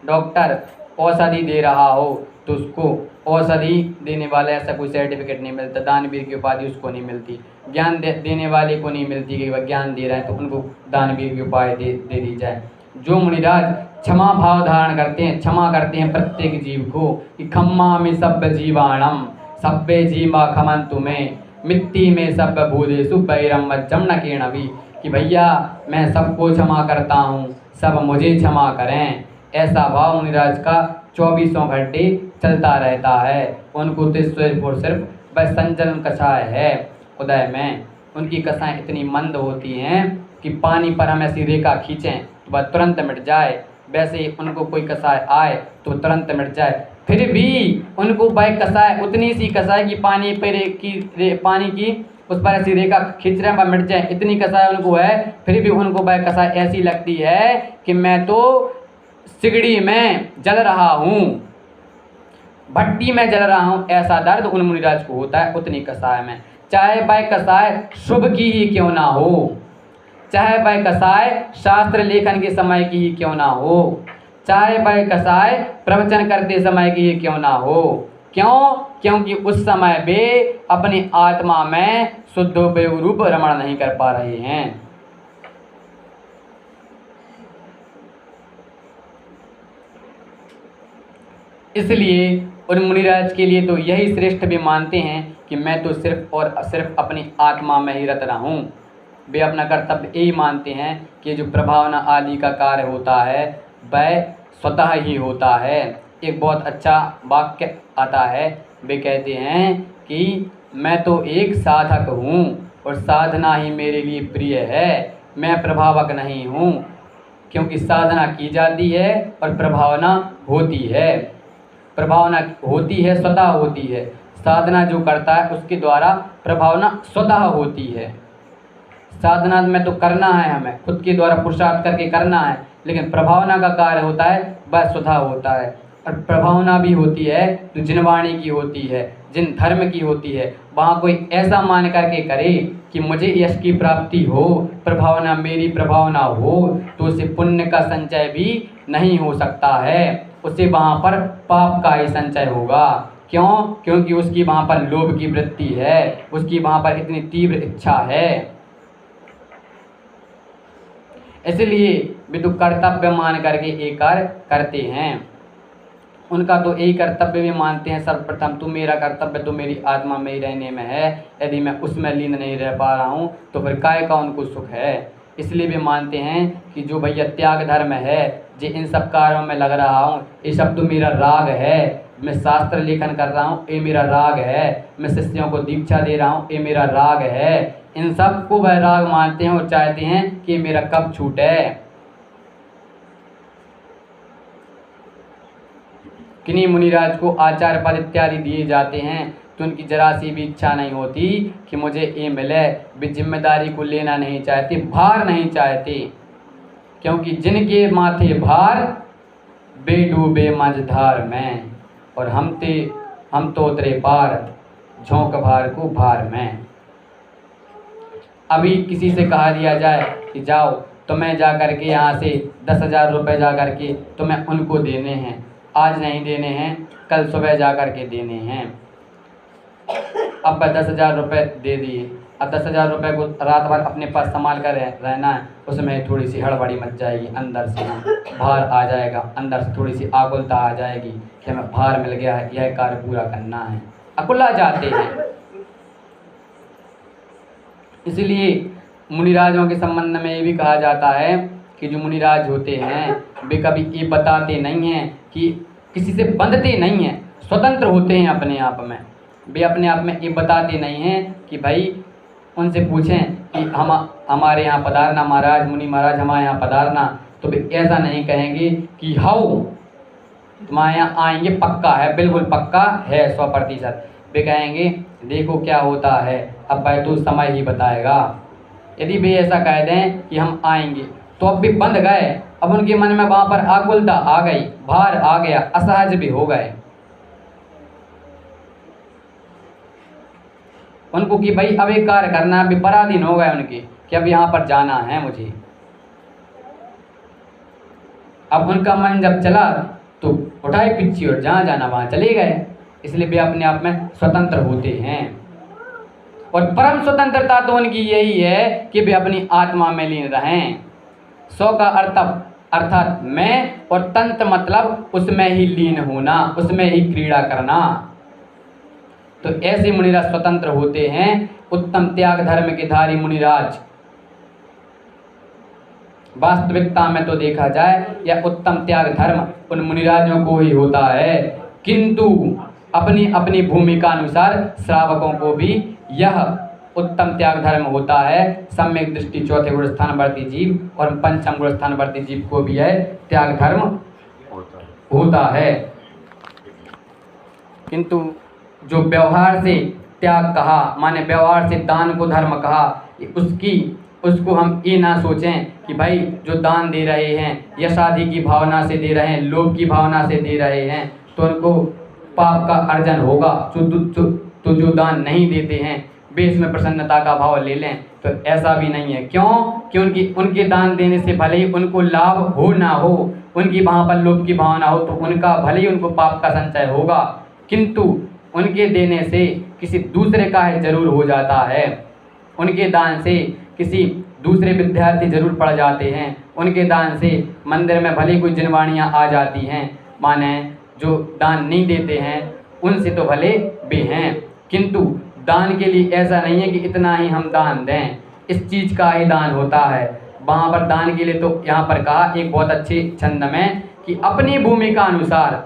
डॉक्टर औषधि दे रहा हो तो उसको औषधि देने वाला ऐसा कोई सर्टिफिकेट नहीं मिलता, दानवीर की उपाधि उसको नहीं मिलती। ज्ञान देने वाले को नहीं मिलती कि वह ज्ञान दे रहा है तो उनको दानवीर की उपाधि दे दी जाए। जो मुनिराज क्षमा भाव धारण करते हैं, क्षमा करते हैं प्रत्येक जीव को, कि खम्मा में सब जीवाणम सब्बे जीवा खमन तुम्हें मिट्टी में सब भूदेशु बैरम मज्जम न केणवी, कि भैया मैं सबको क्षमा करता हूँ, सब मुझे क्षमा करें। ऐसा भाव मुनिराज का 24 घंटे चलता रहता है। उनको तो सिर्फ बस संचलन कषाय है उदय में। उनकी कषाएँ इतनी मंद होती हैं कि पानी पर हम ऐसी रेखा खींचें तो वह तुरंत मिट जाए, वैसे ही उनको कोई कषाय आए तो तुरंत मिट जाए। फिर भी उनको वह कषाय उतनी सी कषाय कि पानी की उस पर ऐसी रेखा खींच रहे हैं वह मिट जाए, इतनी कषाय उनको है। फिर भी उनको वह कषाय ऐसी लगती है कि मैं तो सिगड़ी में जल रहा हूँ, भट्टी में जल रहा हूँ, ऐसा दर्द उन मुनिराज को होता है उतनी कषाय में। चाहे वह कषाय शुभ की ही क्यों ना हो, चाहे वह कषाय शास्त्र लेखन के समय की ही क्यों ना हो, चाहे वह कषाय प्रवचन करते समय की ही क्यों ना हो। क्यों? क्योंकि उस समय वे अपनी आत्मा में शुद्धोपयोग रूप रमण नहीं कर पा रहे हैं। इसलिए उन मुनिराज के लिए तो यही श्रेष्ठ भी मानते हैं कि मैं तो सिर्फ और सिर्फ अपनी आत्मा में ही रत रहूं। वे अपना कर्तव्य यही मानते हैं कि जो प्रभावना आदि का कार्य होता है वह स्वतः ही होता है। एक बहुत अच्छा वाक्य आता है, वे कहते हैं कि मैं तो एक साधक हूँ और साधना ही मेरे लिए प्रिय है, मैं प्रभावक नहीं हूँ। क्योंकि साधना की जाती है और प्रभावना होती है। प्रभावना होती है, स्वतः होती है। साधना जो करता है उसके द्वारा प्रभावना स्वतः होती है। साधना में तो करना है, हमें खुद के द्वारा पुरुषार्थ करके करना है, लेकिन प्रभावना का कार्य होता है वह स्वतः होता है। और प्रभावना भी होती है तो जिनवाणी की होती है, जिन धर्म की होती है वहाँ कोई ऐसा मान करके करे कि मुझे यश की प्राप्ति हो, प्रभावना मेरी प्रभावना हो, तो उसे पुण्य का संचय भी नहीं हो सकता है, उसे वहाँ पर पाप का ही संचय होगा। क्यों? क्योंकि उसकी वहाँ पर लोभ की वृत्ति है, उसकी वहाँ पर इतनी तीव्र इच्छा है। इसलिए वे तो कर्तव्य मान करके एक कार्य करते हैं। उनका तो यही कर्तव्य भी मानते हैं, सर्वप्रथम तो मेरा कर्तव्य तो मेरी आत्मा में ही रहने में है, यदि मैं उसमें लीन नहीं रह पा रहा हूँ तो फिर काय का उनको सुख है। इसलिए वे मानते हैं कि जो भैया त्याग धर्म है, जो इन सब कार्यों में लग रहा हूँ, ये सब तो मेरा राग है, मैं शास्त्र लेखन कर रहा हूँ, ये मेरा राग है, मैं शिष्यों को दीक्षा दे रहा हूँ, ये मेरा राग है। इन सब को वह राग मानते हैं और चाहते हैं कि मेरा कब छूटे। किन्हीं मुनिराज को आचार्य पद इत्यादि दिए जाते हैं तो उनकी जरा सी भी इच्छा नहीं होती कि मुझे ये मिले। वे जिम्मेदारी को लेना नहीं चाहते, भार नहीं चाहते, क्योंकि जिनके माथे भार वे डूबे मझधार में, और हम तो उतरे पार झोंक भार को भार में। अभी किसी से कहा दिया जाए कि जाओ तुम्हें जा करके यहाँ से 10,000 रुपये जा करके तुम्हें उनको देने हैं, आज नहीं देने हैं, कल सुबह जा कर के देने हैं। अब 10,000 रुपये दे दिए, अब 10,000 रुपये को रात भर अपने पास संभाल कर रहना है, उसमें थोड़ी सी हड़बड़ी मच जाएगी, अंदर से भार आ जाएगा, अंदर से थोड़ी सी आकुलता आ जाएगी कि हमें भार मिल गया है, यह कार्य पूरा करना है, अकुला जाते हैं। इसलिए मुनिराजों के संबंध में ये भी कहा जाता है कि जो मुनिराज होते हैं वे कभी ये बताते नहीं हैं कि किसी से बंधते नहीं हैं, स्वतंत्र होते हैं अपने आप में। वे अपने आप में ये बताते नहीं हैं कि भाई उनसे पूछें कि हमारे यहाँ पधारना महाराज, मुनि महाराज हमारे यहाँ पधारना, तो वे ऐसा नहीं कहेंगे कि हाउ तुम्हारे यहाँ आएंगे, पक्का है, बिल्कुल पक्का है 100%। वे कहेंगे देखो क्या होता है, अब भाई तो समय ही बताएगा। यदि वे ऐसा कह दें कि हम आएंगे तो अब भी बंध गए, अब उनके मन में वहाँ पर आकुलता आ गई, भार आ गया, असहज भी हो गए उनको कि भाई अब एक कार्य करना है, अभी पराधीन हो गए उनके कि अब यहाँ पर जाना है मुझे। अब उनका मन जब चला तो उठाए पीछे और जहाँ जाना वहाँ चले गए। इसलिए वे अपने आप में स्वतंत्र होते हैं, और परम स्वतंत्रता तो उनकी यही है कि वे अपनी आत्मा में लीन रहें। स्व का अर्थात मैं, और तंत्र मतलब उसमें ही लीन होना, उसमें ही क्रीड़ा करना। तो ऐसे मुनिराज स्वतंत्र होते हैं। उत्तम त्याग धर्म के धारी मुनिराज, वास्तविकता में तो देखा जाए यह उत्तम त्याग धर्म उन मुनिराजों को ही होता है, किंतु अपनी अपनी भूमिका अनुसार श्रावकों को भी यह उत्तम त्याग धर्म होता है। सम्यक दृष्टि चौथे गुण स्थानवर्ती जीव और पंचम गुण स्थानवर्ती जीव को भी यह त्याग धर्म होता है। किंतु जो व्यवहार से त्याग कहा, माने व्यवहार से दान को धर्म कहा, उसको हम ये ना सोचें कि भाई जो दान दे रहे हैं यशादि की भावना से दे रहे हैं, लोभ की भावना से दे रहे हैं तो उनको पाप का अर्जन होगा। तो जो दान नहीं देते हैं वे इसमें प्रसन्नता का भाव ले लें, तो ऐसा भी नहीं है। क्यों? क्योंकि उनके दान देने से भले ही उनको लाभ हो ना हो, उनकी वहाँ पर लोभ की भावना हो तो उनका भले ही उनको पाप का संचय होगा, किंतु उनके देने से किसी दूसरे का जरूर हो जाता है। उनके दान से किसी दूसरे विद्यार्थी जरूर पढ़ जाते हैं, उनके दान से मंदिर में भले कोई जिनवाणियाँ आ जाती हैं। माने जो दान नहीं देते हैं उनसे तो भले भी हैं, किंतु दान के लिए ऐसा नहीं है कि इतना ही हम दान दें, इस चीज़ का ही दान होता है। वहाँ पर दान के लिए तो यहाँ पर कहा एक बहुत अच्छे छंद में कि अपनी भूमिका अनुसार,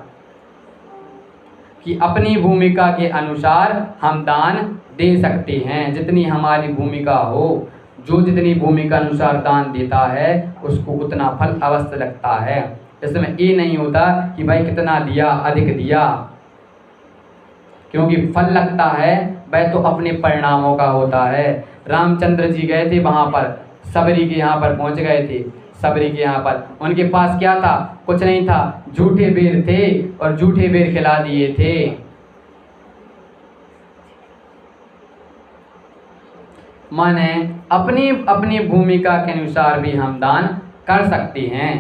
कि अपनी भूमिका के अनुसार हम दान दे सकते हैं, जितनी हमारी भूमिका हो। जो जितनी भूमिका अनुसार दान देता है उसको उतना फल अवश्य लगता है। इसमें ये नहीं होता कि भाई कितना दिया, अधिक दिया, क्योंकि फल लगता है वह तो अपने परिणामों का होता है। रामचंद्र जी गए थे वहाँ पर, सबरी के यहाँ पर पहुँच गए थे। सबरी के यहाँ पर उनके पास क्या था? कुछ नहीं था, झूठे बेर थे और झूठे बेर खिला दिए थे। माने अपनी अपनी भूमिका के अनुसार भी हम दान कर सकते हैं,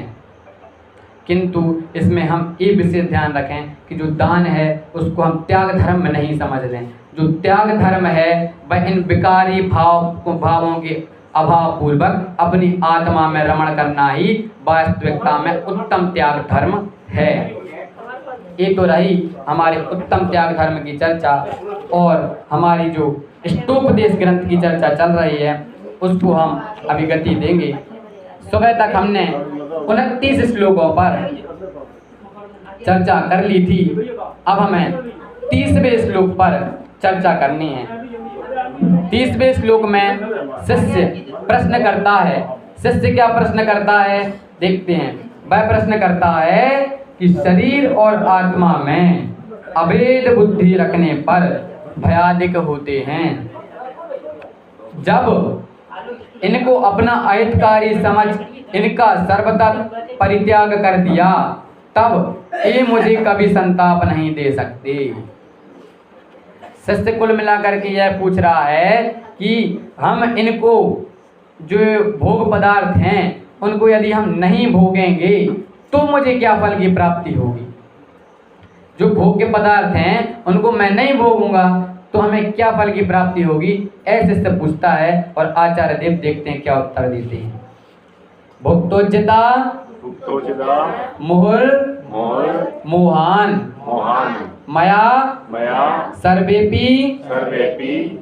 किंतु इसमें हम ये विशेष ध्यान रखें कि जो दान है उसको हम त्याग धर्म में नहीं समझ लें। जो त्याग धर्म है वह इन विकारी भावों के अभाव पूर्वक अपनी आत्मा में रमण करना ही वास्तविकता में उत्तम त्याग धर्म है। ये तो रही हमारे उत्तम त्याग धर्म की चर्चा, और हमारी जो इष्टोपदेश ग्रंथ की चर्चा चल रही है उसको हम अभी गति देंगे। सुबह तक हमने 29 श्लोकों पर चर्चा कर ली थी, अब हमें 30वें श्लोक पर चर्चा करनी है। 30वें श्लोक में शिष्य प्रश्न करता है। शिष्य क्या प्रश्न करता है देखते हैं। वह प्रश्न करता है कि शरीर और आत्मा में अभेद बुद्धि रखने पर भयादिक होते हैं। जब इनको अपना अहितकारी समझ इनका सर्वथा परित्याग कर दिया तब ये मुझे कभी संताप नहीं दे सकते। शिष्य कुल मिलाकर के यह पूछ रहा है कि हम इनको जो भोग पदार्थ हैं उनको यदि हम नहीं भोगेंगे तो मुझे क्या फल की प्राप्ति होगी। जो भोग के पदार्थ हैं उनको मैं नहीं भोगूंगा तो हमें क्या फल की प्राप्ति होगी, ऐसे से पूछता है। और आचार्य देव देखते हैं क्या उत्तर देते हैं। भुक्तोचिता मुहुर मोहान मया सर्वेपि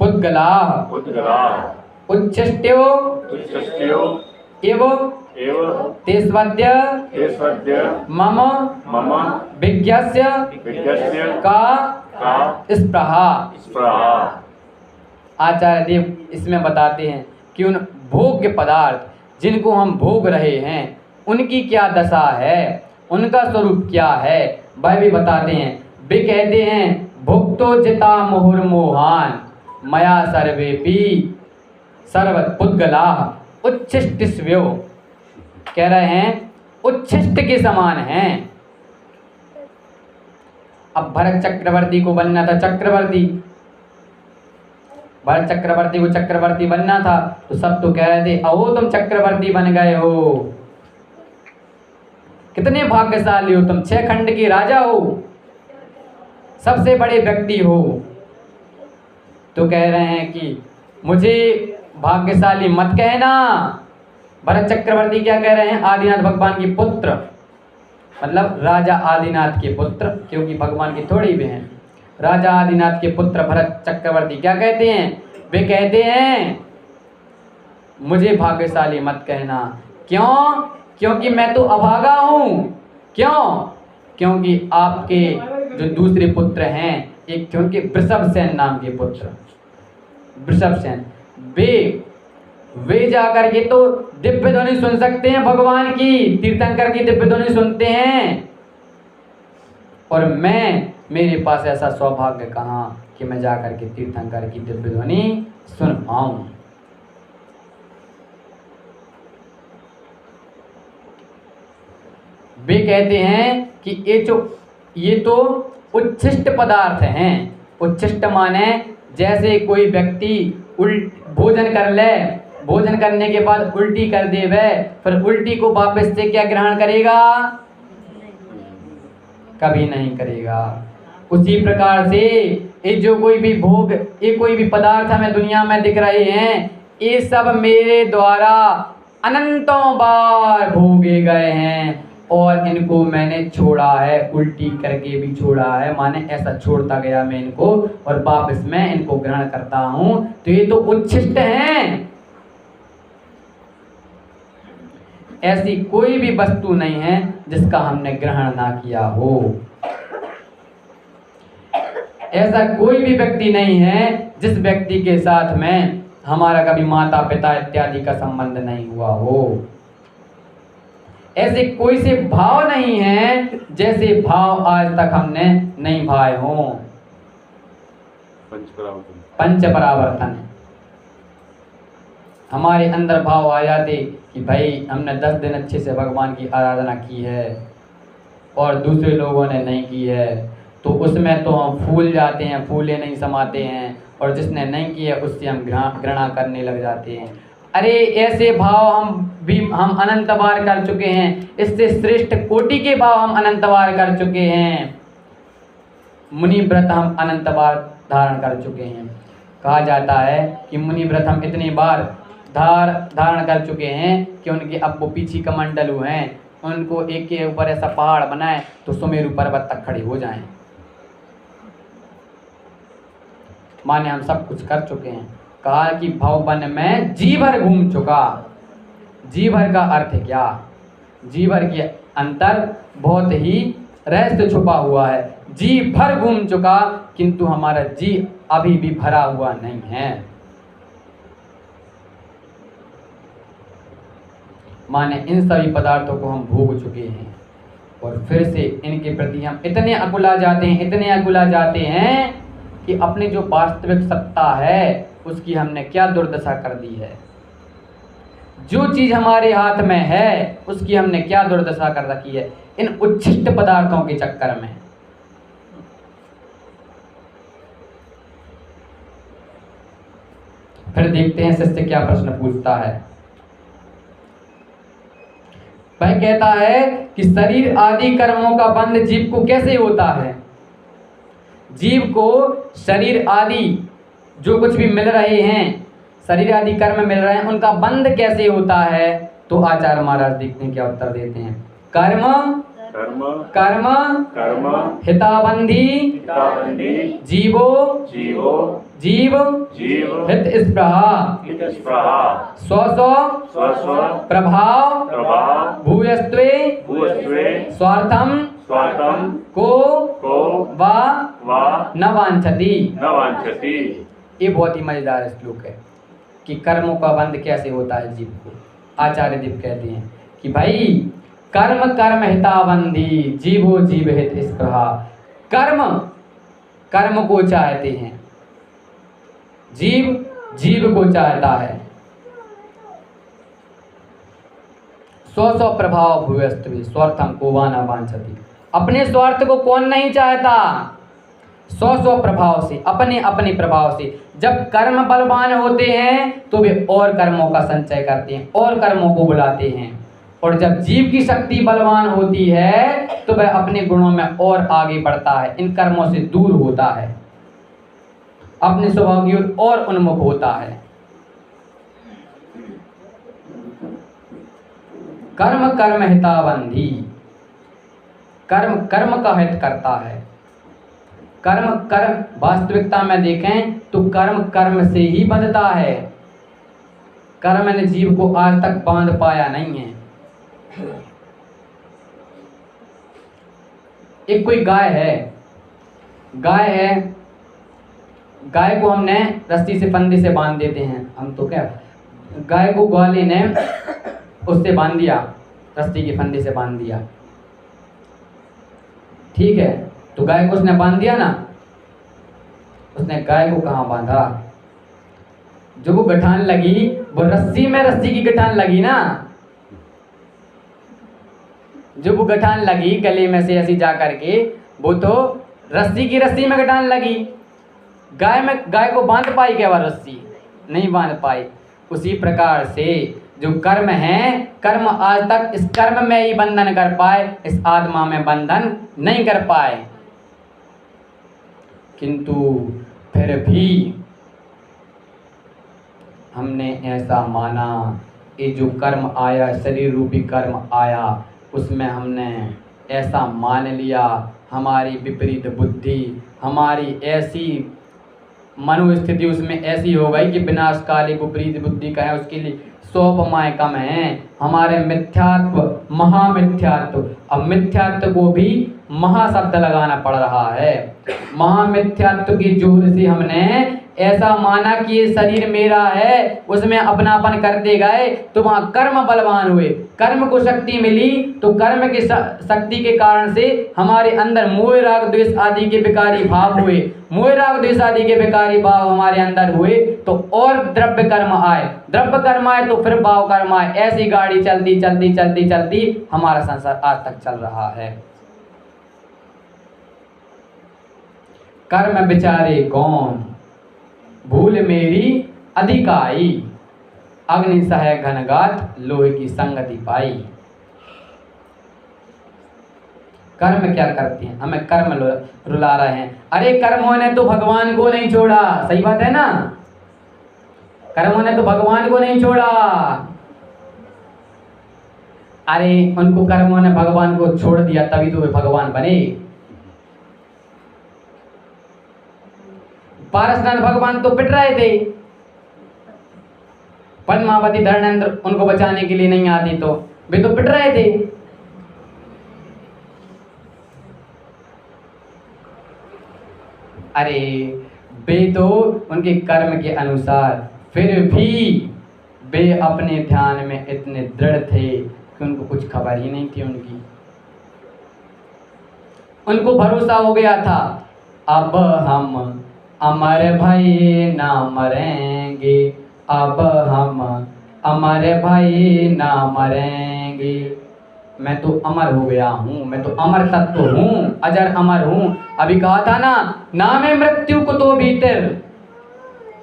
पुद्गलाः उच्छिष्ट्यो एव तेस्वद्य मम विज्ञस्य का स्पृहा। आचार्य देव इसमें बताते हैं कि उन भोग्य पदार्थ जिनको हम भोग रहे हैं उनकी क्या दशा है, उनका स्वरूप क्या है, वह भी बताते हैं। वे कहते हैं भुक्तो जिता मुहुर मोहान मया सर्वेपि सर्वत पुद्गलाः उच्छिष्टिस्व्यो। कह रहे हैं उच्छिष्ट के समान हैं। अब भरत चक्रवर्ती को बनना था चक्रवर्ती, भरत चक्रवर्ती को चक्रवर्ती बनना था तो सब तो कह रहे थे अहो तुम चक्रवर्ती बन गए हो, कितने भाग्यशाली हो तुम, 6 खंड के राजा हो, सबसे बड़े व्यक्ति हो। तो कह रहे हैं कि मुझे भाग्यशाली मत कहना। भरत चक्रवर्ती क्या कह रहे हैं, आदिनाथ भगवान की पुत्र, मतलब राजा आदिनाथ के पुत्र, क्योंकि भगवान की थोड़ी भी हैं। राजा आदिनाथ के पुत्र भरत चक्रवर्ती क्या कहते हैं, वे कहते हैं मुझे भाग्यशाली मत कहना। क्यों? क्योंकि मैं तो अभागा हूँ। क्यों? क्योंकि आपके जो दूसरे पुत्र हैं, एक क्योंकि वृषभसेन नाम के पुत्र, वृषभसेन, वे जाकर के तो दिव्य ध्वनि सुन सकते हैं भगवान की, तीर्थंकर की दिव्य ध्वनि सुनते हैं, और मेरे पास ऐसा सौभाग्य कहाँ कि मैं जाकर के तीर्थंकर की दिव्य ध्वनि सुन पाऊं। वे कहते हैं कि ये तो उच्छिष्ट पदार्थ हैं। उच्छिष्ट माने जैसे कोई व्यक्ति भोजन कर ले, भोजन करने के बाद उल्टी कर दे, वह फिर उल्टी को वापस से क्या ग्रहण करेगा, कभी नहीं करेगा। उसी प्रकार से ये जो कोई भी भोग, ये कोई भी पदार्थ हमें दुनिया में दिख रहे हैं, ये सब मेरे द्वारा अनंतों बार भोगे गए हैं और इनको मैंने छोड़ा है, उल्टी करके भी छोड़ा है, माने ऐसा छोड़ता गया मैं इनको और वापस मैं इनको ग्रहण करता हूँ। तो ये तो उच्छिष्ट हैं। ऐसी कोई भी वस्तु नहीं है जिसका हमने ग्रहण ना किया हो। ऐसा कोई भी व्यक्ति नहीं है जिस व्यक्ति के साथ में हमारा कभी माता पिता इत्यादि का संबंध नहीं हुआ हो। ऐसे कोई से भाव नहीं है जैसे भाव आज तक हमने नहीं भाए हों। पंच परावर्तन हमारे अंदर भाव आ जाते कि भाई हमने 10 दिन अच्छे से भगवान की आराधना की है और दूसरे लोगों ने नहीं की है, तो उसमें तो हम फूल जाते हैं, फूले नहीं समाते हैं और जिसने नहीं किया उससे हम घृणा करने लग जाते हैं। अरे ऐसे भाव हम अनंत बार कर चुके हैं, इससे श्रेष्ठ कोटि के भाव हम अनंत बार कर चुके हैं। मुनि व्रत हम अनंत बार धारण कर चुके हैं। कहा जाता है कि मुनि व्रत हम इतनी बार धारण कर चुके हैं कि उनके अब वो पीछी कमंडलू हैं, उनको एक के ऊपर ऐसा पहाड़ बनाए तो सुमेरु पर्वत तक खड़े हो जाएं। माने हम सब कुछ कर चुके हैं। कहा कि भववन में जी भर घूम चुका। जी भर का अर्थ क्या? जी भर के अंतर बहुत ही रहस्य छुपा हुआ है। जी भर घूम चुका, किंतु हमारा जी अभी भी भरा हुआ नहीं है। माने इन सभी पदार्थों को हम भोग चुके हैं और फिर से इनके प्रति हम इतने अकुला जाते हैं कि अपनी जो वास्तविक सत्ता है उसकी हमने क्या दुर्दशा कर दी है। जो चीज हमारे हाथ में है उसकी हमने क्या दुर्दशा कर रखी है इन उच्छिष्ट पदार्थों के चक्कर में। फिर देखते हैं शिष्य क्या प्रश्न पूछता है। वह कहता है कि शरीर आदि कर्मों का बंध जीव को कैसे होता है। जीव को शरीर आदि जो कुछ भी मिल रहे हैं, शरीर आदि कर्म मिल रहे हैं, उनका बंध कैसे होता है। तो आचार्य महाराज देखते हैं क्या उत्तर देते हैं। कर्म कर्म कर्म कर्म हिताबंधी जीवो जीवो जीव जीव हित स्पृहा स्पृहा स्व स्वस्व प्रभाव प्रभाव भूयस्त्वे भूयस्त्वे स्वार्थम स्वार्थम को वा न वांछति। न वांछति। ये बहुत ही मजेदार श्लोक है कि कर्मों का बंध कैसे होता है जीव को। आचार्य देव कहते हैं कि भाई कर्म कर्म हिताबंधी जीवो जीव हित स्पृहा। कर्म कर्म को चाहते हैं, जीव जीव को चाहता है। स्व प्रभाव भूयस्त्वे स्वार्थम को वा न वांछति। अपने स्वार्थ को कौन नहीं चाहता। स्व प्रभाव से, अपने अपने प्रभाव से। जब कर्म बलवान होते हैं तो वे और कर्मों का संचय करते हैं, और कर्मों को बुलाते हैं। और जब जीव की शक्ति बलवान होती है तो वह अपने गुणों में और आगे बढ़ता है, इन कर्मों से दूर होता है, अपने स्वभाव की ओर और उन्मुख होता है। कर्म कर्म हिताबंधी। कर्म कर्म का हित करता है। कर्म कर्म वास्तविकता में देखें तो कर्म कर्म से ही बंधता है। कर्म ने जीव को आज तक बांध पाया नहीं है। एक कोई गाय है, गाय को हमने रस्सी से फंदे से बांध देते हैं हम तो क्या। गाय को ग्वाले ने उससे बांध दिया, रस्सी के फंदे से बांध दिया, ठीक है। तो गाय को उसने बांध दिया ना। उसने गाय को कहाँ बांधा, जो वो गठान लगी वो रस्सी में, रस्सी की गठान लगी ना। जो वो गठान लगी गले में से ऐसी जा करके, वो तो रस्सी की रस्सी में गठान लगी। गाय को बांध पाई क्या वह रस्सी? नहीं बांध पाई। उसी प्रकार से जो कर्म है, कर्म आज तक इस कर्म में ही बंधन कर पाए, इस आत्मा में बंधन नहीं कर पाए। किंतु फिर भी हमने ऐसा माना, ये जो कर्म आया, शरीर रूपी कर्म आया, उसमें हमने ऐसा मान लिया, हमारी विपरीत बुद्धि, हमारी ऐसी मनोस्थिति उसमें ऐसी हो गई कि विनाशकाली विपरीत बुद्धि का है, उसके लिए 100 उपमाएं कम हैं। हमारे मिथ्यात्व, महामिथ्यात्व, अब मिथ्यात्व को भी महाशब्द लगाना पड़ रहा है। महामिथ्यात्व की जोर से हमने ऐसा माना कि ये शरीर मेरा है, उसमें अपनापन करते गए तो वहाँ कर्म बलवान हुए, कर्म को शक्ति मिली, तो कर्म की शक्ति के कारण से हमारे अंदर मोह राग द्वेष आदि के विकारी भाव हुए। मोह राग द्वेष आदि के विकारी भाव हमारे अंदर हुए तो और द्रव्य कर्म आए, द्रव्य कर्म आए तो फिर भाव कर्म आए। ऐसी गाड़ी चलती चलती चलती चलती हमारा संसार आज तक चल रहा है। कर्म बिचारे कौन, भूल मेरी अधिक आई, अग्नि सह घनघात लोहे की संगति पाई। कर्म क्या करते हैं, हमें कर्म रुला रहे हैं। अरे कर्मों ने तो भगवान को नहीं छोड़ा, सही बात है ना, कर्मों ने तो भगवान को नहीं छोड़ा। अरे उनको कर्मों ने भगवान को छोड़ दिया तभी तो वे भगवान बने। पारसनाथ भगवान तो पिट रहे थे, पद्मावती धर्मेंद्र उनको बचाने के लिए नहीं आती तो वे तो पिट रहे थे। अरे वे तो उनके कर्म के अनुसार, फिर भी वे अपने ध्यान में इतने दृढ़ थे कि उनको कुछ खबर ही नहीं थी उनकी। उनको भरोसा हो गया था अब हम अमर भाई ना मरेंगे, अब हम अमर भाई ना मरेंगे। मैं तो अमर हो गया हूँ, मैं तो अमर तत्व हूँ, अजर अमर हूँ। अभी कहा था ना मैं मृत्यु को तो भीतर,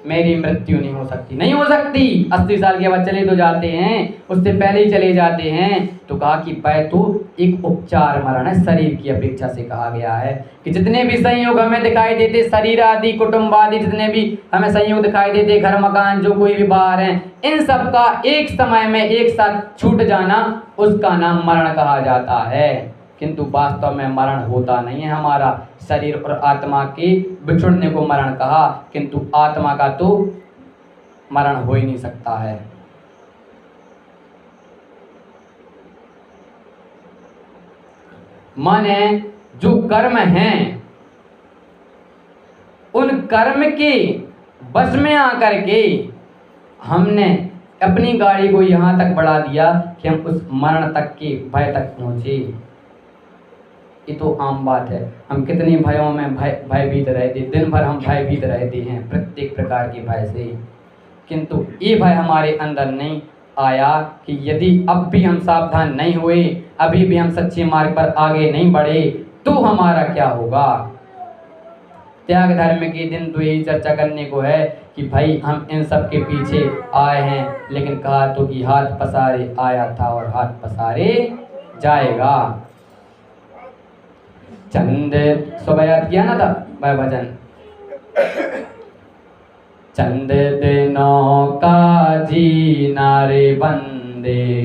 मेरी मृत्यु नहीं हो सकती, नहीं हो सकती। 80 साल के बाद चले तो जाते हैं, उससे पहले ही चले जाते हैं। तो कहा कि पै तो एक उपचार मरण है, शरीर की अपेक्षा से कहा गया है कि जितने भी संयोग हमें दिखाई देते, शरीर आदि कुटुंब आदि जितने भी हमें संयोग दिखाई देते, घर मकान जो कोई भी बाहर हैं, इन सब का एक समय में एक साथ छूट जाना, उसका नाम मरण कहा जाता है। किंतु वास्तव में मरण होता नहीं है। हमारा शरीर और आत्मा के बिछुड़ने को मरण कहा, किंतु आत्मा का तो मरण हो ही नहीं सकता है। माने जो कर्म हैं, उन कर्म के बस में आकर के हमने अपनी गाड़ी को यहाँ तक बढ़ा दिया कि हम उस मरण तक के भय तक पहुँचे। ये तो आम बात है। हम कितने भयों में भयभीत रहते, दिन भर हम भयभीत रहते हैं प्रत्येक प्रकार के भय से, किंतु ये भय हमारे अंदर नहीं आया कि यदि अब भी हम सावधान नहीं हुए, अभी भी हम सच्चे मार्ग पर आगे नहीं बढ़े, तो हमारा क्या होगा। त्याग धर्म के दिन तो यही चर्चा करने को है कि भाई हम इन सब के पीछे आए हैं, लेकिन कहा तो कि हाथ पसारे आया था और हाथ पसारे जाएगा। चंद सुबह याद किया ना था वह भजन, चंद दिनों का जीना रे बंदे,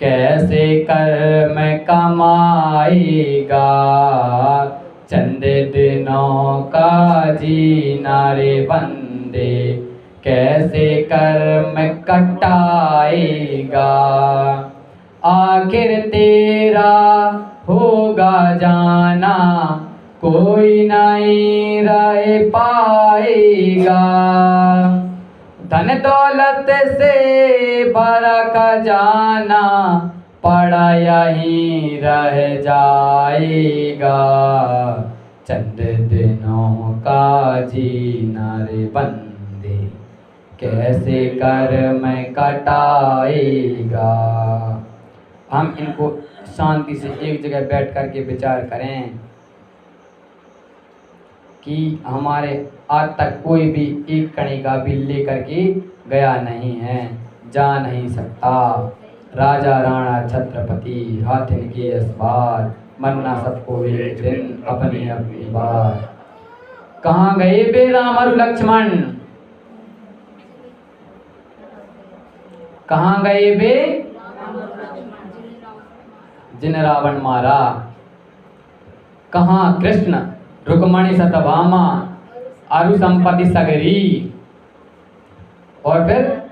कैसे कर्म कमाएगा। चंद दिनों का जीना रे बंदे, कैसे कर्म कटाएगा। आखिर तेरा होगा जाना, कोई नहीं रह पाएगा। धन दौलत से भरा खजाना, पड़ा यहीं रह जाएगा। चंद दिनों का जीना रे बंदे, कैसे कर्म कटाएगा। हम इनको शांति से एक जगह बैठ कर के विचार करें कि हमारे आज तक कोई भी एक कणिका भी लेकर के गया नहीं है, जा नहीं सकता। राजा राणा छत्रपति हाथिन के असबार, मरना सबको एक दिन अपनी अपनी बार। कहाँ गए बे राम और लक्ष्मण, कहाँ गए बे जिन रावण मारा। कहाँ कृष्ण रुक्मणी सतभामा, आरु संपत्ति सगरी, और फिर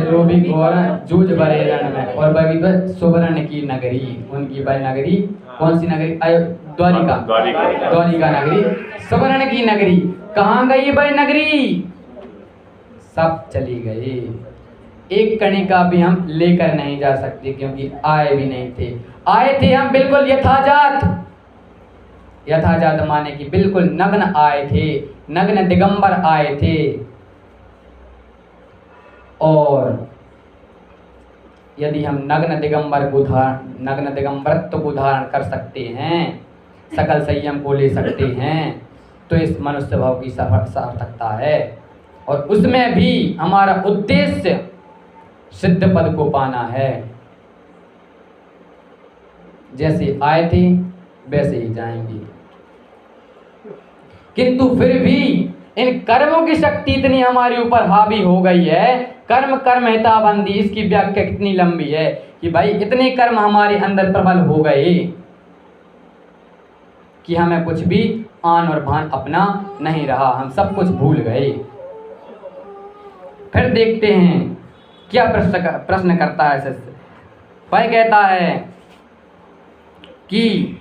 लोभी गौर जूझ भरे रण में, और बबीत सुवर्ण की नगरी। उनकी वह नगरी कौन सी नगरी, द्वारिका, द्वारिका नगरी, सुवर्ण की नगरी। कहाँ गई वह नगरी, सब चली गई। एक कणिका भी हम लेकर नहीं जा सकते, क्योंकि आए भी नहीं थे। आए थे हम बिल्कुल यथाजात, यथाजात माने कि बिल्कुल नग्न आए थे, नग्न दिगंबर आए थे। और यदि हम नग्न दिगंबरत्व को धारण कर सकते हैं, सकल संयम को ले सकते हैं, तो इस मनुष्य भाव की सार्थकता है। और उसमें भी हमारा उद्देश्य सिद्ध पद को पाना है। जैसे आए थे वैसे ही जाएंगे। किंतु फिर भी इन कर्मों की शक्ति इतनी हमारे ऊपर हावी हो गई है, कर्म कर्म हिताबंदी, इसकी व्याख्या कितनी लंबी है कि भाई इतने कर्म हमारे अंदर प्रबल हो गए कि हमें कुछ भी आन और भान अपना नहीं रहा, हम सब कुछ भूल गए। फिर देखते हैं क्या प्रश्न करता है शिष्य। वह कहता है कि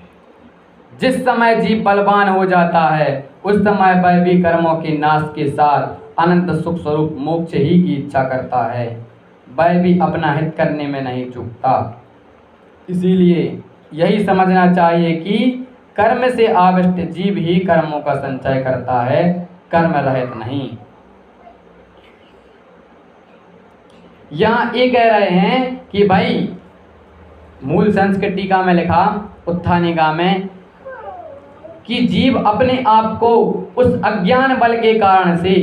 जिस समय जीव बलवान हो जाता है उस समय वह भी कर्मों के नाश के साथ अनंत सुख स्वरूप मोक्ष ही की इच्छा करता है, वह भी अपना हित करने में नहीं चूकता। इसीलिए यही समझना चाहिए कि कर्म से आविष्ट जीव ही कर्मों का संचय करता है, कर्म रहित नहीं। यहाँ ये कह रहे हैं कि भाई मूल संस्कृत टीका में लिखा उत्थानिका में कि जीव अपने आप को उस अज्ञान बल के कारण से,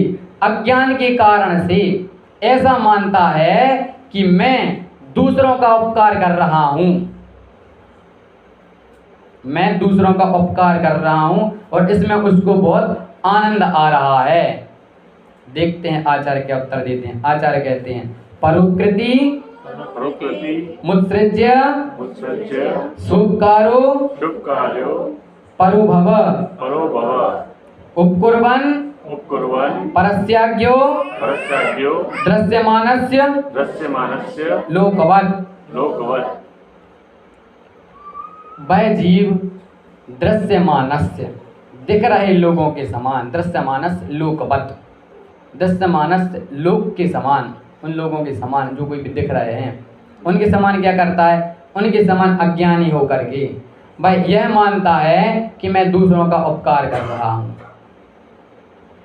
अज्ञान के कारण से ऐसा मानता है कि मैं दूसरों का उपकार कर रहा हूं, मैं दूसरों का उपकार कर रहा हूं और इसमें उसको बहुत आनंद आ रहा है। देखते हैं आचार्य क्या उत्तर देते हैं। आचार्य कहते हैं परोकृति मुत्सृज्य शुभकारो परोभव उपकुर्वन् परस्याज्ञो दृश्यमानस्य लोकवत्। वह जीव दृश्यमानस्य दिख रहे लोगों के समान, दृश्यमानस लोकवत्, दृश्यमानस लोक के समान, उन लोगों के समान जो कोई भी दिख रहे हैं उनके समान क्या करता है, उनके समान अज्ञानी होकर के भाई यह मानता है कि मैं दूसरों का उपकार कर रहा हूँ,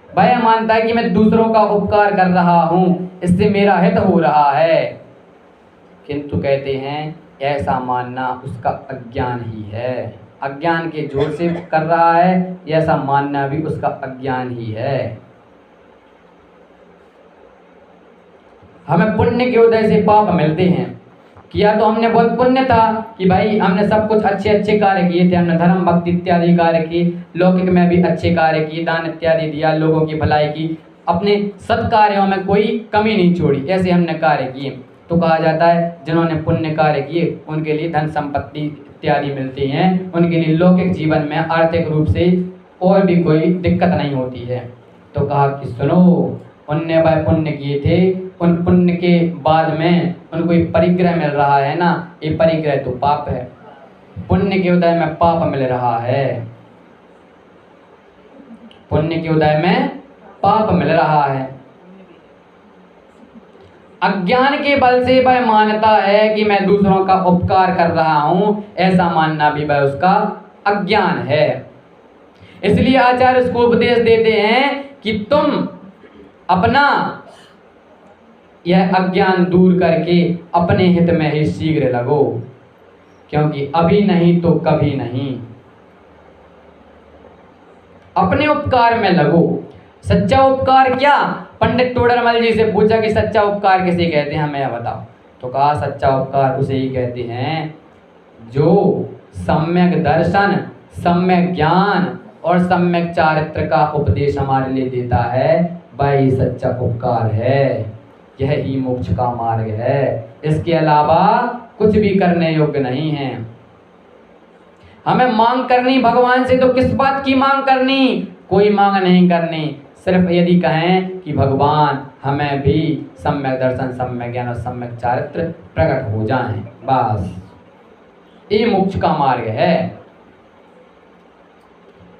भाई यह मानता है कि मैं दूसरों का उपकार कर रहा हूँ, इससे मेरा हित हो रहा है। किंतु कहते हैं ऐसा मानना उसका अज्ञान ही है, अज्ञान के जोर से कर रहा है, ऐसा मानना भी उसका अज्ञान ही है। हमें पुण्य के उदय से पाप मिलते हैं, किया तो हमने बहुत पुण्य था कि भाई हमने सब कुछ अच्छे अच्छे कार्य किए थे, हमने धर्म भक्ति इत्यादि कार्य किए, लौकिक में भी अच्छे कार्य किए, दान इत्यादि दिया, लोगों की भलाई की, अपने सत्कार्यों में कोई कमी नहीं छोड़ी, ऐसे हमने कार्य किए। तो कहा जाता है जिन्होंने पुण्य कार्य किए उनके लिए धन संपत्ति इत्यादि मिलती हैं, उनके लिए लौकिक जीवन में आर्थिक रूप से और भी कोई दिक्कत नहीं होती है। तो कहा कि सुनो, उनने वह पुण्य किए थे, उन पुण्य के बाद में उनको एक परिग्रह मिल रहा है ना, ये परिग्रह तो पाप है, पुण्य के उदय में पाप मिल रहा है, पुण्य के उदय में पाप मिल रहा है। अज्ञान के बल से वह मानता है कि मैं दूसरों का उपकार कर रहा हूं, ऐसा मानना भी वह उसका अज्ञान है। इसलिए आचार्य उसको उपदेश देते हैं कि तुम अपना यह अज्ञान दूर करके अपने हित में ही शीघ्र लगो, क्योंकि अभी नहीं तो कभी नहीं, अपने उपकार में लगो। सच्चा उपकार क्या? पंडित तोडरमल जी से पूछा कि सच्चा उपकार किसे कहते हैं, हमें यह बताओ। तो कहा सच्चा उपकार उसे ही कहते हैं जो सम्यक दर्शन, सम्यक ज्ञान और सम्यक चारित्र का उपदेश हमारे लिए देता है, वही सच्चा उपकार है। यह ही मोक्ष का मार्ग है, इसके अलावा कुछ भी करने योग्य नहीं है। हमें मांग करनी भगवान से, तो किस बात की मांग करनी? कोई मांग नहीं करनी, सिर्फ यदि कहें कि भगवान हमें भी सम्यक दर्शन, सम्यक ज्ञान और सम्यक चारित्र प्रकट हो जाएं, बस ये मोक्ष का मार्ग है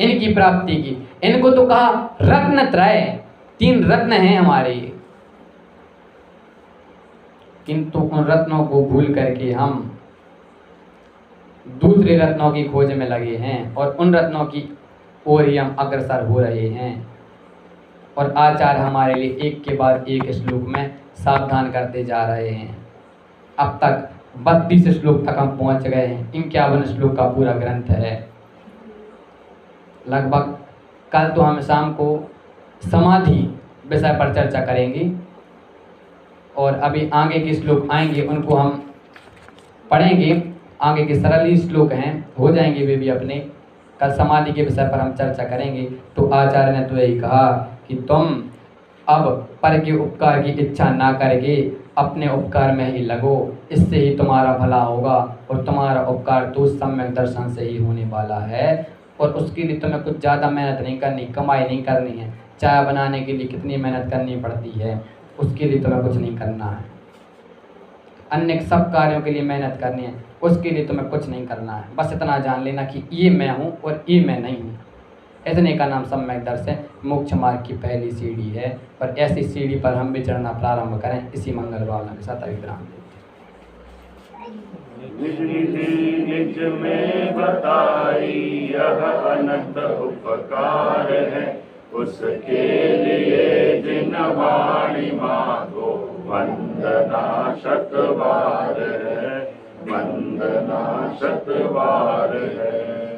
इनकी प्राप्ति की। इनको तो कहा रत्न त्रय, 3 रत्न हैं हमारे, किंतु उन रत्नों को भूल करके हम दूसरे रत्नों की खोज में लगे हैं और उन रत्नों की ओर ही हम अग्रसर हो रहे हैं। और आचार्य हमारे लिए एक के बाद एक श्लोक में सावधान करते जा रहे हैं। अब तक 32 श्लोक तक हम पहुंच गए हैं, 51 श्लोक का पूरा ग्रंथ है। लगभग कल तो हम शाम को समाधि विषय पर चर्चा करेंगे और अभी आगे के श्लोक आएंगे उनको हम पढ़ेंगे। आगे के सरल ही श्लोक हैं, हो जाएंगे वे भी अपने। कल समाधि के विषय पर हम चर्चा करेंगे। तो आचार्य ने तो यही कहा कि तुम अब पर के उपकार की इच्छा ना करके अपने उपकार में ही लगो, इससे ही तुम्हारा भला होगा और तुम्हारा उपकार तो सम्यक दर्शन से ही होने वाला है। और उसके लिए तुम्हें कुछ ज़्यादा मेहनत नहीं करनी, कमाई नहीं करनी है। चाय बनाने के लिए कितनी मेहनत करनी पड़ती है, उसके लिए तुम्हें कुछ नहीं करना है। अन्य सब कार्यों के लिए मेहनत करनी है, उसके लिए तुम्हें कुछ नहीं करना है। बस इतना जान लेना कि ये मैं हूँ और ये मैं नहीं हूँ। इतने का नाम सम्यक दर्शन मोक्ष मार्ग की पहली सीढ़ी है। और ऐसी सीढ़ी पर हम भी चढ़ना प्रारंभ करें। इसी मंगल भावना के साथ अभिप्राम निज निज में बताई यह अनंत उपकार है, उसके लिए जिन वाणी मांगो वंदना शतवार है, वंदना शतवार है।